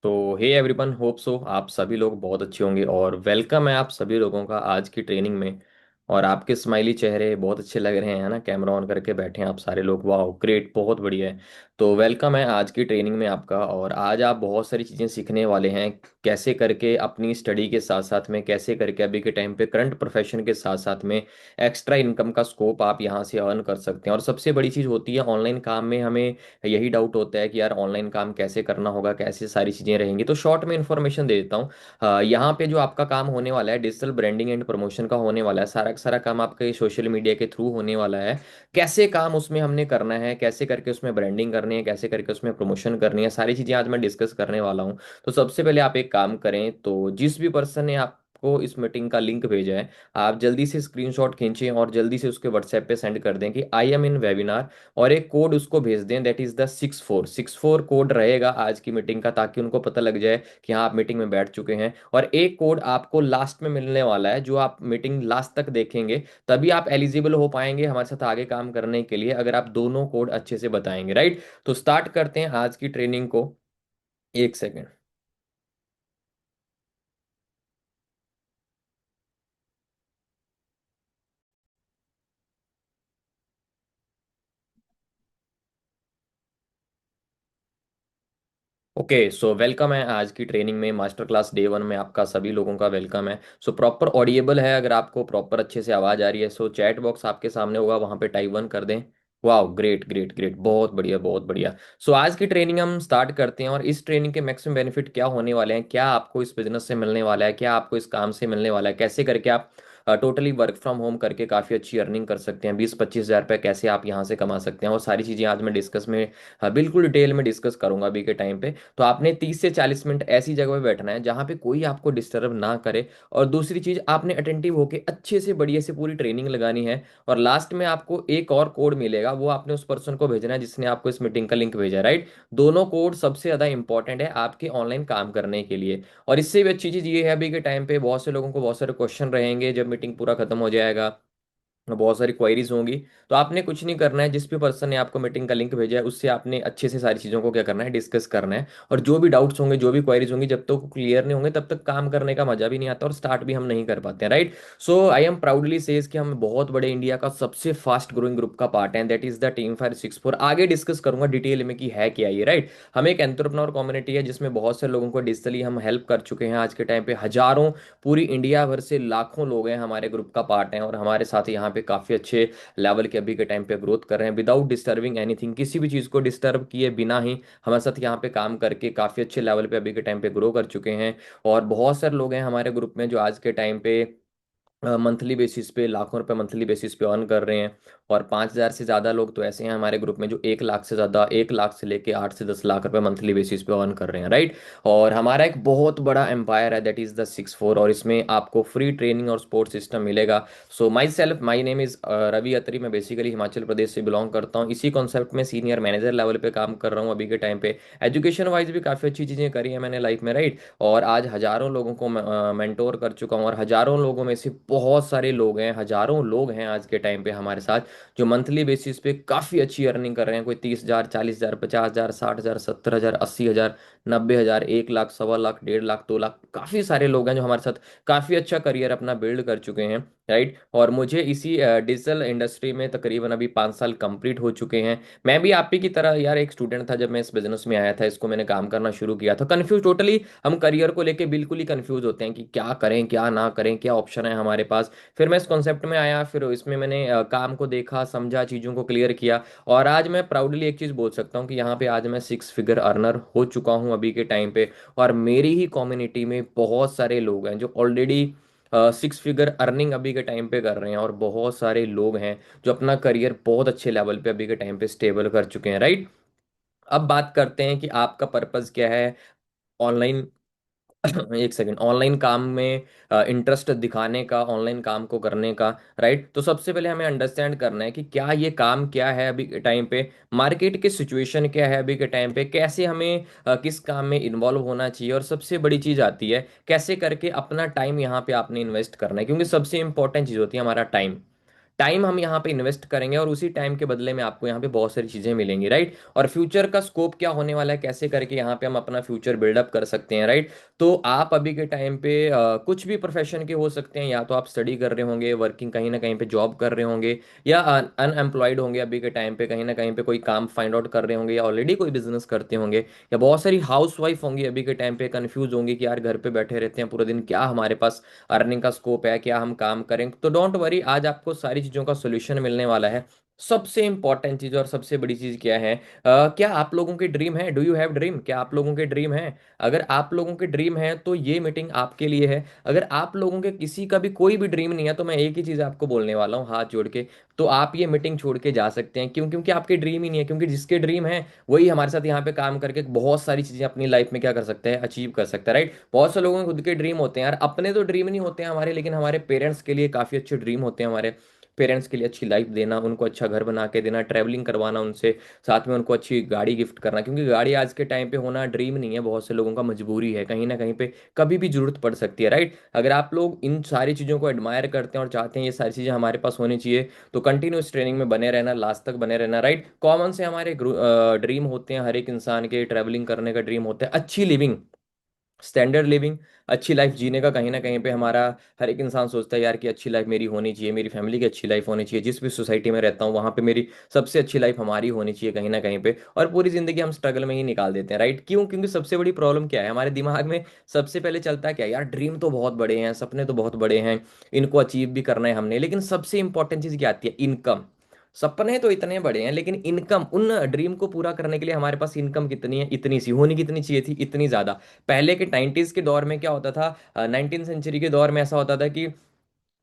तो hey everyone, hope so आप सभी लोग बहुत अच्छे होंगे और वेलकम है आप सभी लोगों का आज की ट्रेनिंग में। और आपके स्माइली चेहरे बहुत अच्छे लग रहे हैं ना, कैमरा ऑन करके बैठे हैं आप सारे लोग। वाह ग्रेट, बहुत बढ़िया है। तो वेलकम है आज की ट्रेनिंग में आपका। और आज आप बहुत सारी चीज़ें सीखने वाले हैं, कैसे करके अपनी स्टडी के साथ साथ में, कैसे करके अभी के टाइम पे करंट प्रोफेशन के साथ साथ में एक्स्ट्रा इनकम का स्कोप आप यहाँ से अर्न कर सकते हैं। और सबसे बड़ी चीज़ होती है ऑनलाइन काम में, हमें यही डाउट होता है कि यार ऑनलाइन काम कैसे करना होगा, कैसे सारी चीज़ें रहेंगी। तो शॉर्ट में इन्फॉर्मेशन दे देता हूँ। यहाँ पे जो आपका काम होने वाला है डिजिटल ब्रांडिंग एंड प्रमोशन का होने वाला है, सारा का सारा काम आपके सोशल मीडिया के थ्रू होने वाला है। कैसे काम उसमें हमने करना है, कैसे करके उसमें ब्रांडिंग करनी है, कैसे करके उसमें प्रमोशन करनी है, सारी चीज़ें आज मैं डिस्कस करने वाला हूँ। तो सबसे पहले आप एक काम करें, तो जिस भी पर्सन ने आपको इस मीटिंग का लिंक भेजा है, आप जल्दी से स्क्रीनशॉट खींचें और जल्दी से उसके व्हाट्सएप पे सेंड कर दें कि आई एम इन वेबिनार। और एक कोड उसको भेज दें, दैट इज द 6464 कोड रहेगा आज की मीटिंग का, ताकि उनको पता लग जाए कि हाँ आप मीटिंग में बैठ चुके हैं। और एक कोड आपको लास्ट में मिलने वाला है, जो आप मीटिंग लास्ट तक देखेंगे तभी आप एलिजिबल हो पाएंगे हमारे साथ आगे काम करने के लिए, अगर आप दोनों कोड अच्छे से बताएंगे। राइट, तो स्टार्ट करते हैं आज की ट्रेनिंग को। एक सेकेंड। ओके, सो वेलकम है आज की ट्रेनिंग में, मास्टर क्लास डे वन में आपका सभी लोगों का वेलकम है। सो प्रॉपर ऑडिएबल है, अगर आपको प्रॉपर अच्छे से आवाज़ आ रही है, सो चैट बॉक्स आपके सामने होगा, वहाँ पे टाइप वन कर दें। वाह ग्रेट ग्रेट ग्रेट, बहुत बढ़िया बहुत बढ़िया। सो आज की ट्रेनिंग हम स्टार्ट करते हैं। और इस ट्रेनिंग के मैक्सिमम बेनिफिट क्या होने वाले हैं, क्या आपको इस बिजनेस से मिलने वाला है, क्या आपको इस काम से मिलने वाला है, कैसे करके आप टोटली वर्क फ्रॉम होम करके काफ़ी अच्छी अर्निंग कर सकते हैं, 20-25 हज़ार रुपये कैसे आप यहाँ से कमा सकते हैं, और सारी चीज़ें आज मैं डिस्कस में बिल्कुल डिटेल में डिस्कस करूंगा अभी के टाइम पे। तो आपने 30 से 40 मिनट ऐसी जगह पे बैठना है जहाँ पे कोई आपको डिस्टर्ब ना करे। और दूसरी चीज, आपने अटेंटिव होके अच्छे से बढ़िया से पूरी ट्रेनिंग लगानी है। और लास्ट में आपको एक और कोड मिलेगा, वो आपने उस पर्सन को भेजना है जिसने आपको इस मीटिंग का लिंक भेजा है। राइट, दोनों कोड सबसे ज्यादा इंपॉर्टेंट है आपके ऑनलाइन काम करने के लिए। और इससे भी अच्छी चीज ये है, अभी के टाइम पे बहुत से लोगों को बहुत सारे क्वेश्चन रहेंगे जब मीटिंग पूरा खत्म हो जाएगा, बहुत सारी क्वेरीज होंगी। तो आपने कुछ नहीं करना है, जिस भी पर्सन ने आपको मीटिंग का लिंक भेजा है उससे आपने अच्छे से सारी चीज़ों को क्या करना है, डिस्कस करना है। और जो भी डाउट्स होंगे, जो भी क्वेरीज होंगी, जब तक क्लियर नहीं होंगे तब तक काम करने का मजा भी नहीं आता और स्टार्ट भी हम नहीं कर पाते हैं। Right, so I am proudly says कि हम बहुत बड़े इंडिया का सबसे फास्ट ग्रोइंग ग्रुप का पार्ट है, दैट इज द टीम 564। आगे डिस्कस करूंगा डिटेल में कि है क्या ये। राइट, हम एक एंटरप्रेन्योर कम्युनिटी है जिसमें बहुत से लोगों को डिजिटली हम हेल्प कर चुके हैं आज के टाइम पे, हजारों, पूरी इंडिया भर से लाखों लोग हैं हमारे ग्रुप का पार्ट हैं, और हमारे साथ यहाँ पे काफ़ी अच्छे लेवल के अभी के टाइम पे ग्रोथ कर रहे हैं विदाउट डिस्टर्बिंग एनीथिंग। किसी भी चीज़ को डिस्टर्ब किए बिना ही हमारे साथ यहाँ पे काम करके काफ़ी अच्छे लेवल पे अभी के टाइम पे ग्रो कर चुके हैं। और बहुत सारे लोग हैं हमारे ग्रुप में जो आज के टाइम पे मंथली बेसिस पे लाखों रुपए मंथली बेसिस पे अर्न कर रहे हैं। और 5 हज़ार से ज़्यादा लोग तो ऐसे हैं हमारे ग्रुप में जो 1 लाख से ज़्यादा, 1 लाख से लेके 8 से 10 लाख रुपए मंथली बेसिस पे अर्न कर रहे हैं। राइट, और हमारा एक बहुत बड़ा एम्पायर है, दैट इज़ द 64। और इसमें आपको फ्री ट्रेनिंग और सपोर्ट सिस्टम मिलेगा। So myself, my name is Ravi Atri. मैं बेसिकली हिमाचल प्रदेश से बिलोंग करता हूँ, इसी कॉन्सेप्ट में सीनियर मैनेजर लेवल पे काम कर रहा हूँ अभी के टाइम पे। एजुकेशन वाइज भी काफ़ी अच्छी चीज़ें करी हैं मैंने लाइफ में। राइट, और आज हजारों लोगों को मेंटोर कर चुका हूँ, और हजारों लोगों में से बहुत सारे लोग हैं, हजारों लोग हैं आज के टाइम पे हमारे साथ जो मंथली बेसिस पे काफ़ी अच्छी अर्निंग कर रहे हैं। कोई 30 हज़ार, 40 हज़ार, 50 हज़ार, 60 हज़ार, 70 हज़ार, 80 हज़ार, 90 हज़ार, 1 लाख, 1.25 लाख, 1.5 लाख, 2 लाख। काफ़ी सारे लोग हैं जो हमारे साथ काफ़ी अच्छा करियर अपना बिल्ड कर चुके हैं। राइट, और मुझे इसी डिजिटल इंडस्ट्री में तकरीबन अभी 5 साल कंप्लीट हो चुके हैं। मैं भी आप ही की तरह यार एक स्टूडेंट था जब मैं इस बिजनेस में आया था, इसको मैंने काम करना शुरू किया था कंफ्यूज टोटली। हम करियर को लेके बिल्कुल ही कंफ्यूज होते हैं कि क्या करें क्या ना करें, क्या ऑप्शन है हमारे पास। फिर मैं इस कॉन्सेप्ट में आया, फिर इसमें मैंने काम को देखा, समझा, चीज़ों को क्लियर किया। और आज मैं प्राउडली एक चीज़ बोल सकता हूँ कि यहाँ पे आज मैं 6 फिगर अर्नर हो चुका हूँ अभी के टाइम पे। और मेरी ही कम्युनिटी में बहुत सारे लोग हैं जो ऑलरेडी 6 फिगर अर्निंग अभी के टाइम पे कर रहे हैं, और बहुत सारे लोग हैं जो अपना करियर बहुत अच्छे लेवल पे अभी के टाइम पे स्टेबल कर चुके हैं। राइट, अब बात करते हैं कि आपका पर्पस क्या है ऑनलाइन एक सेकंड, ऑनलाइन काम में इंटरेस्ट दिखाने का, ऑनलाइन काम को करने का। राइट, तो सबसे पहले हमें अंडरस्टैंड करना है कि क्या ये काम क्या है अभी के टाइम पे, मार्केट की सिचुएशन क्या है अभी के टाइम पे, कैसे हमें किस काम में इन्वॉल्व होना चाहिए। और सबसे बड़ी चीज़ आती है कैसे करके अपना टाइम यहाँ पे आपने इन्वेस्ट करना है, क्योंकि सबसे इंपॉर्टेंट चीज़ होती है हमारा टाइम। टाइम हम यहाँ पे इन्वेस्ट करेंगे और उसी टाइम के बदले में आपको यहाँ पे बहुत सारी चीजें मिलेंगी, राइट। और फ्यूचर का स्कोप क्या होने वाला है, कैसे करके यहाँ पे हम अपना फ्यूचर बिल्डअप कर सकते हैं, राइट। तो आप अभी के टाइम पे कुछ भी प्रोफेशन के हो सकते हैं, या तो आप स्टडी कर रहे होंगे, वर्किंग कहीं ना कहीं पे जॉब कर रहे होंगे, या अनएम्प्लॉयड होंगे अभी के टाइम पे, कहीं ना कहीं पे कोई काम फाइंड आउट कर रहे होंगे, या ऑलरेडी कोई बिजनेस करते होंगे, या बहुत सारी हाउस वाइफ होंगी अभी के टाइम पे कंफ्यूज होंगी कि यार घर पे बैठे रहते हैं पूरे दिन, क्या हमारे पास अर्निंग का स्कोप है, क्या हम काम करें। तो डोंट वरी, आज आपको सारी चीज़ों का सोल्यूशन मिलने वाला है। सबसे इंपॉर्टेंट चीज़ और सबसे बड़ी चीज़ क्या है, क्या आप लोगों की ड्रीम है, डू यू हैव ड्रीम, क्या आप लोगों के ड्रीम है? अगर आप लोगों के ड्रीम है तो ये मीटिंग आपके लिए है। अगर आप लोगों के किसी का भी कोई भी ड्रीम नहीं है, तो मैं एक ही चीज़ आपको बोलने वाला हूँ हाथ जोड़ के, तो आप ये मीटिंग छोड़ के जा सकते हैं। क्यों? क्योंकि आपके ड्रीम ही नहीं है। क्योंकि जिसके ड्रीम है वही हमारे साथ यहाँ पे काम करके बहुत सारी चीज़ें अपनी लाइफ में क्या कर सकता है, अचीव कर सकता है, राइट। बहुत से लोगों के खुद के ड्रीम होते हैं यार, अपने तो ड्रीम नहीं होते हैं हमारे, लेकिन हमारे पेरेंट्स के लिए काफ़ी अच्छे ड्रीम होते हैं हमारे। पेरेंट्स के लिए अच्छी लाइफ देना, उनको अच्छा घर बना के देना, ट्रैवलिंग करवाना उनसे, साथ में उनको अच्छी गाड़ी गिफ्ट करना। क्योंकि गाड़ी आज के टाइम पे होना ड्रीम नहीं है, बहुत से लोगों का मजबूरी है, कहीं ना कहीं पे कभी भी जरूरत पड़ सकती है, राइट। अगर आप लोग इन सारी चीज़ों को एडमायर करते हैं और चाहते हैं ये सारी चीज़ें हमारे पास होनी चाहिए, तो कंटिन्यूस ट्रेनिंग में बने रहना, लास्ट तक बने रहना, राइट। कॉमन से हमारे ड्रीम होते हैं हर एक इंसान के, ट्रैवलिंग करने का ड्रीम होता है, अच्छी लिविंग, स्टैंडर्ड लिविंग, अच्छी लाइफ जीने का। कहीं ना कहीं पे हमारा हर एक इंसान सोचता है यार कि अच्छी लाइफ मेरी होनी चाहिए, मेरी फैमिली की अच्छी लाइफ होनी चाहिए, जिस भी सोसाइटी में रहता हूँ वहाँ पे मेरी सबसे अच्छी लाइफ हमारी होनी चाहिए कहीं ना कहीं पे। और पूरी जिंदगी हम स्ट्रगल में ही निकाल देते हैं, राइट। क्यों? क्योंकि सबसे बड़ी प्रॉब्लम क्या है हमारे दिमाग में, सबसे पहले चलता है क्या, यार ड्रीम तो बहुत बड़े हैं, सपने तो बहुत बड़े हैं, इनको अचीव भी करना है हमने, लेकिन सबसे इंपॉर्टेंट चीज़ क्या आती है, इनकम। सपने तो इतने बड़े हैं, लेकिन इनकम, उन ड्रीम को पूरा करने के लिए हमारे पास इनकम कितनी है, इतनी सी होनी कितनी चाहिए थी, इतनी ज्यादा। पहले के 90s के दौर में क्या होता था, 19th सेंचुरी के दौर में ऐसा होता था कि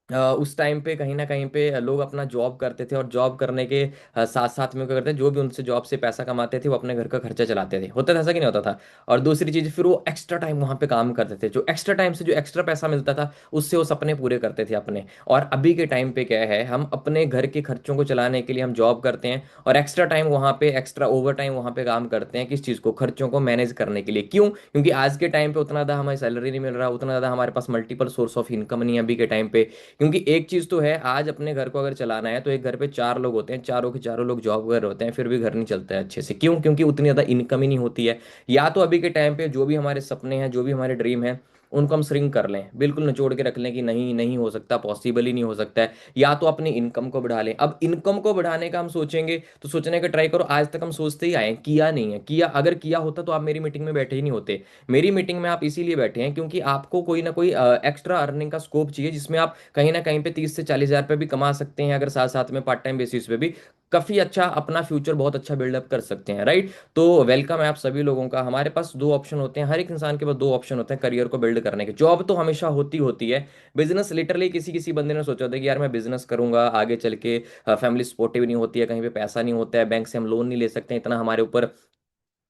उस टाइम पे कहीं ना कहीं पे लोग अपना जॉब करते थे, और जॉब करने के साथ साथ में क्या करते थे, जो भी उनसे जॉब से पैसा कमाते थे वो अपने घर का खर्चा चलाते थे, होता था ऐसा कि नहीं होता था। और दूसरी चीज, फिर वो एक्स्ट्रा टाइम वहां पे काम करते थे, जो एक्स्ट्रा टाइम से जो एक्स्ट्रा पैसा मिलता था उससे वो सपने पूरे करते थे अपने। और अभी के टाइम पे क्या है, हम अपने घर के खर्चों को चलाने के लिए हम जॉब करते हैं, और एक्स्ट्रा टाइम वहां पे, एक्स्ट्रा ओवर टाइम वहां पे काम करते हैं, किस चीज को, खर्चों को मैनेज करने के लिए। क्यों? क्योंकि आज के टाइम पे उतना ज़्यादा हमें सैलरी नहीं मिल रहा, उतना ज़्यादा हमारे पास मल्टीपल सोर्स ऑफ इनकम नहीं है अभी के टाइम पे। क्योंकि एक चीज तो है, आज अपने घर को अगर चलाना है तो एक घर पे चार लोग होते हैं, चारों के चारों लोग जॉब कर रहे होते हैं, फिर भी घर नहीं चलता है अच्छे से। क्यों? क्योंकि उतनी ज्यादा इनकम ही नहीं होती है। या तो अभी के टाइम पे जो भी हमारे सपने हैं, जो भी हमारे ड्रीम है, उनको हम श्रिंक कर लें, बिल्कुल निचोड़ के रख लें कि नहीं, नहीं हो सकता, पॉसिबल ही नहीं हो सकता है। या तो अपनी इनकम को बढ़ा लें। अब इनकम को बढ़ाने का हम सोचेंगे तो सोचने का ट्राई करो, आज तक हम सोचते ही आए हैं, किया नहीं है। किया, अगर किया होता तो आप मेरी मीटिंग में बैठे ही नहीं होते। मेरी मीटिंग में आप इसीलिए बैठे हैं क्योंकि आपको कोई ना कोई एक्स्ट्रा अर्निंग का स्कोप चाहिए, जिसमें आप कहीं ना कहीं पे 30 से 40 हज़ार रुपये भी कमा सकते हैं, अगर साथ साथ में पार्ट टाइम बेसिस पे भी काफी अच्छा अपना फ्यूचर बहुत अच्छा बिल्डअप कर सकते हैं, राइट। तो वेलकम है आप सभी लोगों का। हमारे पास दो ऑप्शन होते हैं, हर एक इंसान के पास दो ऑप्शन होते हैं करियर को बिल्ड करने के। जॉब तो हमेशा होती होती है, बिजनेस लिटरली किसी किसी बंदे ने सोचा होता है कि यार मैं बिजनेस करूंगा आगे चल के, फैमिली सपोर्टिव नहीं होती है, कहीं पे पैसा नहीं होता है, बैंक से हम लोन नहीं ले सकते हैं इतना, हमारे ऊपर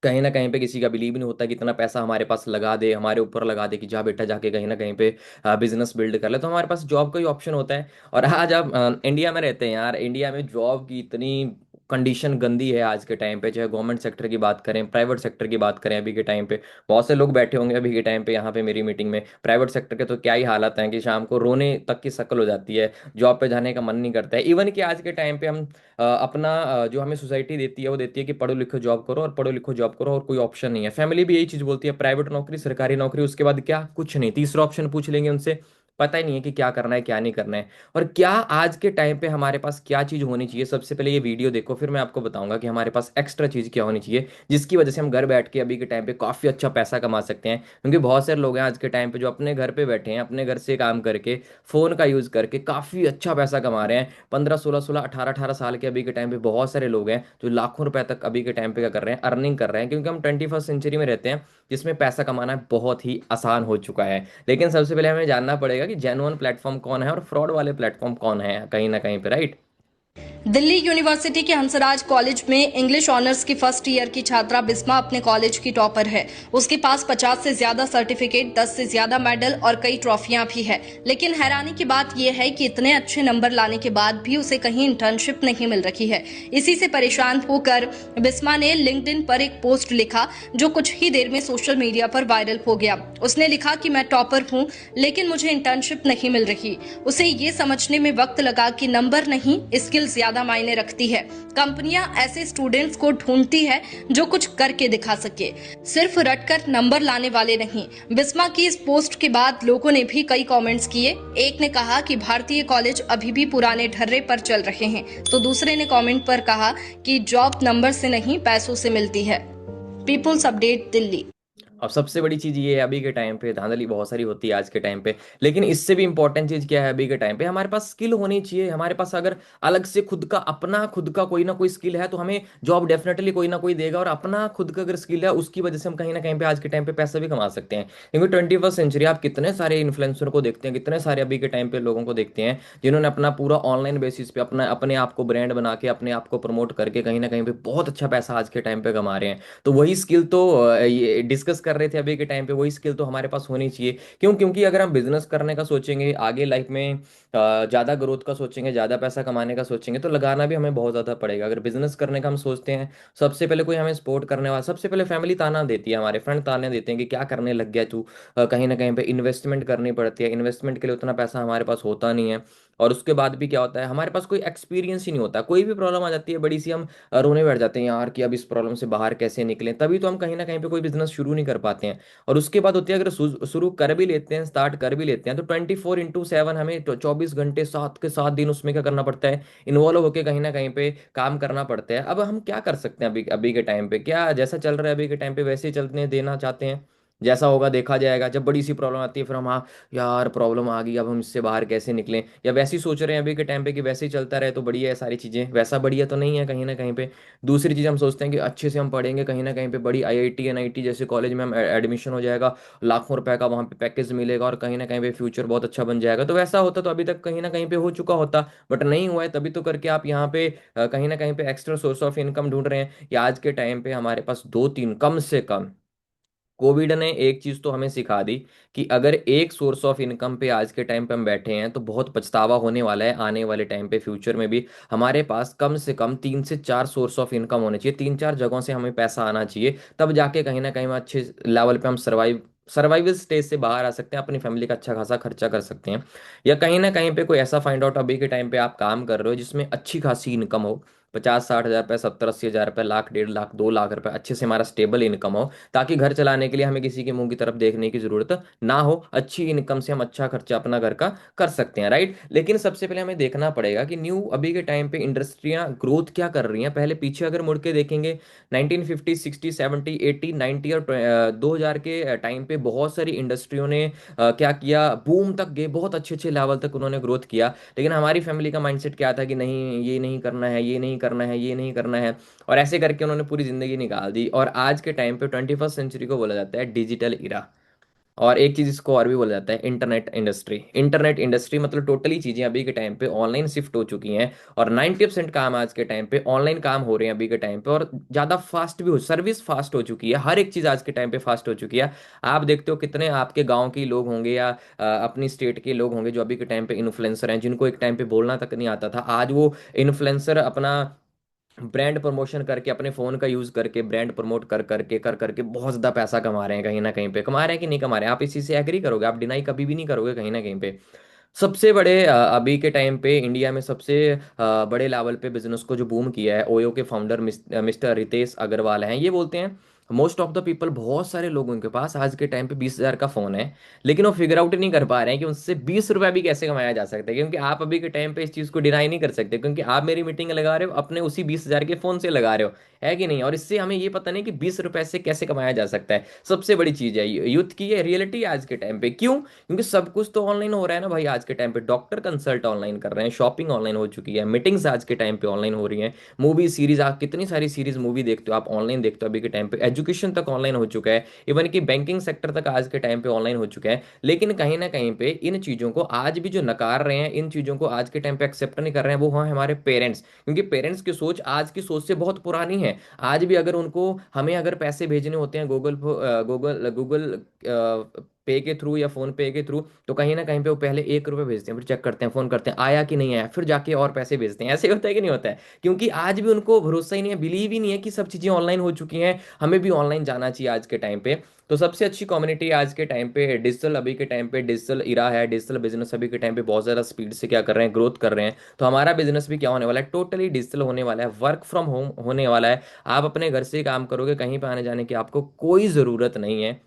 कहीं ना कहीं पे किसी का बिलीव नहीं होता कि इतना पैसा हमारे पास लगा दे, हमारे ऊपर लगा दे कि जा बेटा जाके कहीं ना कहीं पे बिजनेस बिल्ड कर ले, तो हमारे पास जॉब का ही ऑप्शन होता है। और आज आप इंडिया में रहते हैं यार, इंडिया में जॉब की इतनी कंडीशन गंदी है आज के टाइम पे, चाहे गवर्नमेंट सेक्टर की बात करें, प्राइवेट सेक्टर की बात करें। अभी के टाइम पे बहुत से लोग बैठे होंगे अभी के टाइम पे यहाँ पे मेरी मीटिंग में, प्राइवेट सेक्टर के तो क्या ही हालत है कि शाम को रोने तक की शक्ल हो जाती है, जॉब पे जाने का मन नहीं करता है। इवन कि आज के टाइम पे हम अपना जो हमें सोसाइटी देती है वो देती है कि पढ़ो लिखो जॉब करो, और पढ़ो लिखो जॉब करो, और कोई ऑप्शन नहीं है। फैमिली भी यही चीज़ बोलती है, प्राइवेट नौकरी, सरकारी नौकरी, उसके बाद क्या, कुछ नहीं। तीसरा ऑप्शन पूछ लेंगे उनसे, पता ही नहीं है कि क्या करना है क्या नहीं करना है। और क्या आज के टाइम पे हमारे पास क्या चीज़ होनी चाहिए, सबसे पहले ये वीडियो देखो, फिर मैं आपको बताऊंगा कि हमारे पास एक्स्ट्रा चीज़ क्या होनी चाहिए, जिसकी वजह से हम घर बैठ के अभी के टाइम पे काफ़ी अच्छा पैसा कमा सकते हैं। क्योंकि बहुत सारे लोग हैं आज के टाइम पे जो अपने घर पे बैठे हैं, अपने घर से काम करके, फ़ोन का यूज़ करके काफ़ी अच्छा पैसा कमा रहे हैं। 15 16 16 18 18 साल के अभी के टाइम पे बहुत सारे लोग हैं जो लाखों रुपए तक अभी के टाइम पे क्या कर रहे हैं, अर्निंग कर रहे हैं। क्योंकि हम 21st सेंचुरी में रहते हैं, जिसमें पैसा कमाना बहुत ही आसान हो चुका है। लेकिन सबसे पहले हमें जानना पड़ेगा कि जेन्युइन प्लेटफॉर्म कौन है और फ्रॉड वाले प्लेटफॉर्म कौन है, कहीं ना कहीं पे, राइट। दिल्ली यूनिवर्सिटी के हंसराज कॉलेज में इंग्लिश ऑनर्स की फर्स्ट ईयर की छात्रा बिस्मा अपने कॉलेज की टॉपर है। उसके पास 50 से ज्यादा सर्टिफिकेट, 10 से ज्यादा मेडल और कई ट्रॉफियां भी है। लेकिन हैरानी की बात यह है कि इतने अच्छे नंबर लाने के बाद भी उसे कहीं इंटर्नशिप नहीं मिल रही है। इसी से परेशान होकर बिस्मा ने लिंक्डइन पर एक पोस्ट लिखा, जो कुछ ही देर में सोशल मीडिया पर वायरल हो गया। उसने लिखा कि मैं टॉपर हूँ, लेकिन मुझे इंटर्नशिप नहीं मिल रही। उसे ये समझने में वक्त लगा कि नंबर नहीं, स्किल ज्यादा मायने रखती है। कंपनियां ऐसे स्टूडेंट्स को ढूंढती है जो कुछ करके दिखा सके, सिर्फ रटकर नंबर लाने वाले नहीं। बिस्मा की इस पोस्ट के बाद लोगों ने भी कई कमेंट्स किए। एक ने कहा कि भारतीय कॉलेज अभी भी पुराने ढर्रे पर चल रहे हैं, तो दूसरे ने कमेंट पर कहा कि जॉब नंबर से नहीं, पैसों से मिलती है। People's update Delhi. अब सबसे बड़ी चीज ये है, अभी के टाइम पे धांधली बहुत सारी होती है आज के टाइम पे, लेकिन इससे भी इंपॉर्टेंट चीज क्या है अभी के टाइम पे, हमारे पास स्किल होनी चाहिए। हमारे पास अगर अलग से खुद का कोई ना कोई स्किल है तो हमें जॉब डेफिनेटली कोई ना कोई देगा, और अपना खुद का अगर स्किल है उसकी वजह से हम कहीं ना कहीं पे आज के टाइम पे पैसा भी कमा सकते हैं। क्योंकि 21st सेंचुरी, आप कितने सारे इन्फ्लुएंसर को देखते हैं, कितने सारे अभी के टाइम पे लोगों को देखते हैं जिन्होंने अपना पूरा ऑनलाइन बेसिस पे अपना अपने आप को ब्रांड बना के अपने आप को प्रमोट करके कहीं ना कहीं पे बहुत अच्छा पैसा आज के टाइम पे कमा रहे हैं। तो वही स्किल तो ये डिस्कस कर रहे थे अभी के टाइम पे, वही स्किल तो हमारे पास होनी चाहिए। क्यों? क्योंकि अगर हम बिजनेस करने का सोचेंगे, आगे लाइफ में ज़्यादा ग्रोथ का सोचेंगे, ज़्यादा पैसा कमाने का सोचेंगे, तो लगाना भी हमें बहुत ज़्यादा पड़ेगा। अगर बिजनेस करने का हम सोचते हैं, सबसे पहले कोई हमें सपोर्ट करने वाला, सबसे पहले फैमिली ताना देती है, हमारे फ्रेंड ताने देते हैं कि क्या करने लग गया तू। कहीं ना कहीं पे इन्वेस्टमेंट करनी पड़ती है, इन्वेस्टमेंट के लिए उतना पैसा हमारे पास होता नहीं है। और उसके बाद भी क्या होता है, हमारे पास कोई एक्सपीरियंस ही नहीं होता। कोई भी प्रॉब्लम आ जाती है बड़ी सी, हम रोने बैठ जाते हैं यार कि अब इस प्रॉब्लम से बाहर कैसे निकलें। तभी तो हम कहीं ना कहीं पे कोई बिजनेस शुरू नहीं कर पाते हैं। और उसके बाद होती है, अगर शुरू कर भी लेते हैं, स्टार्ट कर भी लेते हैं, तो 24x7 हमें 24 घंटे 7 के 7 दिन उसमें क्या करना पड़ता है, इन्वॉल्व होकर कहीं ना कहीं पे काम करना पड़ता है। अब हम क्या कर सकते हैं अभी अभी के टाइम पे, क्या जैसा चल रहा है अभी के टाइम पे वैसे ही चलने देना चाहते हैं? जैसा होगा देखा जाएगा। जब बड़ी सी प्रॉब्लम आती है फिर हम, हाँ यार प्रॉब्लम आ गई, अब हम इससे बाहर कैसे निकलें, या वैसे ही सोच रहे हैं अभी के टाइम पे कि वैसे ही चलता रहे तो बढ़िया है सारी चीज़ें। वैसा बढ़िया तो नहीं है कहीं ना कहीं पे। दूसरी चीज़, हम सोचते हैं कि अच्छे से हम पढ़ेंगे, कहीं ना कहीं पे बड़ी आईआईटी एनआईटी जैसे कॉलेज में हम एडमिशन हो जाएगा, लाखों रुपए का वहाँ पे पैकेज मिलेगा, और कहीं ना कहीं पे फ्यूचर बहुत अच्छा बन जाएगा। तो वैसा होता तो अभी तक कहीं ना कहीं पे हो चुका होता, बट नहीं हुआ है। तभी तो करके आप यहाँ पे कहीं ना कहीं पे एक्स्ट्रा सोर्स ऑफ इनकम ढूंढ रहे हैं। कि आज के टाइम पे हमारे पास दो तीन, कम से कम कोविड ने एक चीज तो हमें सिखा दी कि अगर एक सोर्स ऑफ इनकम पे आज के टाइम पे हम बैठे हैं तो बहुत पछतावा होने वाला है आने वाले टाइम पे, फ्यूचर में भी। हमारे पास कम से कम 3 से 4 सोर्स ऑफ इनकम होने चाहिए, 3 4 जगहों से हमें पैसा आना चाहिए। तब जाके कहीं ना कहीं हम अच्छे लेवल पे हम सर्वाइवल स्टेज से बाहर आ सकते हैं, अपनी फैमिली का अच्छा खासा खर्चा कर सकते हैं। या कहीं ना कहीं पे कोई ऐसा फाइंड आउट अभी के टाइम पे आप काम कर रहे हो जिसमें अच्छी खासी इनकम हो, 50 60 हज़ार रुपये, 70 80 हज़ार रुपये, लाख 1.5 लाख 2 लाख रुपए अच्छे से हमारा स्टेबल इनकम हो, ताकि घर चलाने के लिए हमें किसी के मुंह की तरफ देखने की जरूरत ना हो। अच्छी इनकम से हम अच्छा खर्चा अपना घर का कर सकते हैं, राइट। लेकिन सबसे पहले हमें देखना पड़ेगा कि न्यू अभी के टाइम पे इंडस्ट्रियां ग्रोथ क्या कर रही हैं। पहले पीछे अगर मुड़ के देखेंगे, 1950 60 70 80 90 और 2000 के टाइम पे बहुत सारी इंडस्ट्रियों ने क्या किया, बूम तक गए, बहुत अच्छे अच्छे लेवल तक उन्होंने ग्रोथ किया। लेकिन हमारी फैमिली का माइंडसेट क्या था कि नहीं ये नहीं करना है, ये नहीं करना है, ये नहीं करना है, और ऐसे करके उन्होंने पूरी जिंदगी निकाल दी। और आज के टाइम पे 21st सेंचुरी को बोला जाता है डिजिटल इरा। और एक चीज इसको और भी बोला जाता है इंटरनेट इंडस्ट्री। इंटरनेट इंडस्ट्री मतलब टोटली चीजें अभी के टाइम पे ऑनलाइन शिफ्ट हो चुकी हैं, और 90% काम आज के टाइम पे ऑनलाइन काम हो रहे हैं अभी के टाइम पे। और ज्यादा फास्ट भी हो, सर्विस फास्ट हो चुकी है, हर एक चीज आज के टाइम पे फास्ट हो चुकी है। आप देखते हो कितने आपके गांव के लोग होंगे या अपनी स्टेट के लोग होंगे जो अभी के टाइम पे इन्फ्लुएंसर हैं, जिनको एक टाइम पे बोलना तक नहीं आता था। आज वो इन्फ्लुएंसर अपना ब्रांड प्रमोशन करके, अपने फोन का यूज करके ब्रांड प्रमोट कर करके बहुत ज्यादा पैसा कमा रहे हैं। कहीं ना कहीं पे कमा रहे हैं कि नहीं कमा रहे हैं, आप इसी से एग्री करोगे, आप डिनाई कभी भी नहीं करोगे कहीं ना कहीं पे। सबसे बड़े अभी के टाइम पे इंडिया में सबसे बड़े लेवल पे बिजनेस को जो बूम किया है, ओयो के फाउंडर मिस्टर रितेश अग्रवाल हैं। ये बोलते हैं मोस्ट ऑफ द पीपल, बहुत सारे लोगों के पास आज के टाइम पे 20 हज़ार का फोन है, लेकिन वो फिगर आउट नहीं कर पा रहे हैं कि उनसे 20 रुपया भी कैसे कमाया जा सकता है। क्योंकि आप अभी के टाइम पे इस चीज़ को डिनाई नहीं कर सकते, क्योंकि आप मेरी मीटिंग लगा रहे हो अपने उसी 20 हज़ार के फोन से लगा रहे हो, है कि नहीं। और इससे हमें ये पता नहीं कि 20 रुपए से कैसे कमाया जा सकता है। सबसे बड़ी चीज है यूथ की, ये रियलिटी आज के टाइम पे। क्यों? क्योंकि सब कुछ तो ऑनलाइन हो रहा है ना भाई। आज के टाइम पे डॉक्टर कंसल्ट ऑनलाइन कर रहे हैं, शॉपिंग ऑनलाइन हो चुकी है, मीटिंग्स आज के टाइम पे ऑनलाइन हो रही हैं, मूवी सीरीज, आप कितनी सारी सीरीज मूवी देखते हो आप ऑनलाइन देखते हो अभी के टाइम पे। एजुकेशन तक ऑनलाइन हो चुका है, इवन कि बैंकिंग सेक्टर तक आज के टाइम पे ऑनलाइन हो चुका है। लेकिन कहीं ना कहीं पे इन चीज़ों को आज भी जो नकार रहे हैं, इन चीज़ों को आज के टाइम पे एक्सेप्ट नहीं कर रहे हैं, वो हैं हमारे पेरेंट्स। क्योंकि पेरेंट्स की सोच आज की सोच से बहुत पुरानी है। आज भी अगर उनको, हमें अगर पैसे भेजने होते हैं गूगल गूगल पे के थ्रू या फोन पे के थ्रू, तो कहीं ना कहीं पे वो पहले 1 रुपये भेजते हैं, फिर चेक करते हैं, फोन करते हैं आया कि नहीं आया, फिर जाके और पैसे भेजते हैं। ऐसे होता है कि नहीं होता है? क्योंकि आज भी उनको भरोसा ही नहीं है, बिलीव ही नहीं है कि सब चीज़ें ऑनलाइन हो चुकी हैं, हमें भी ऑनलाइन जाना चाहिए आज के टाइम पे। तो सबसे अच्छी कम्युनिटी आज के टाइम पे डिजिटल, अभी के टाइम पे डिजिटल इरा है, डिजिटल बिजनेस अभी के टाइम पे बहुत ज़्यादा स्पीड से क्या कर रहे हैं, ग्रोथ कर रहे हैं। तो हमारा बिजनेस भी क्या होने वाला है, टोटली डिजिटल होने वाला है, वर्क फ्रॉम होम होने वाला है। आप अपने घर से ही काम करोगे, कहीं पे आने जाने की आपको कोई ज़रूरत नहीं है।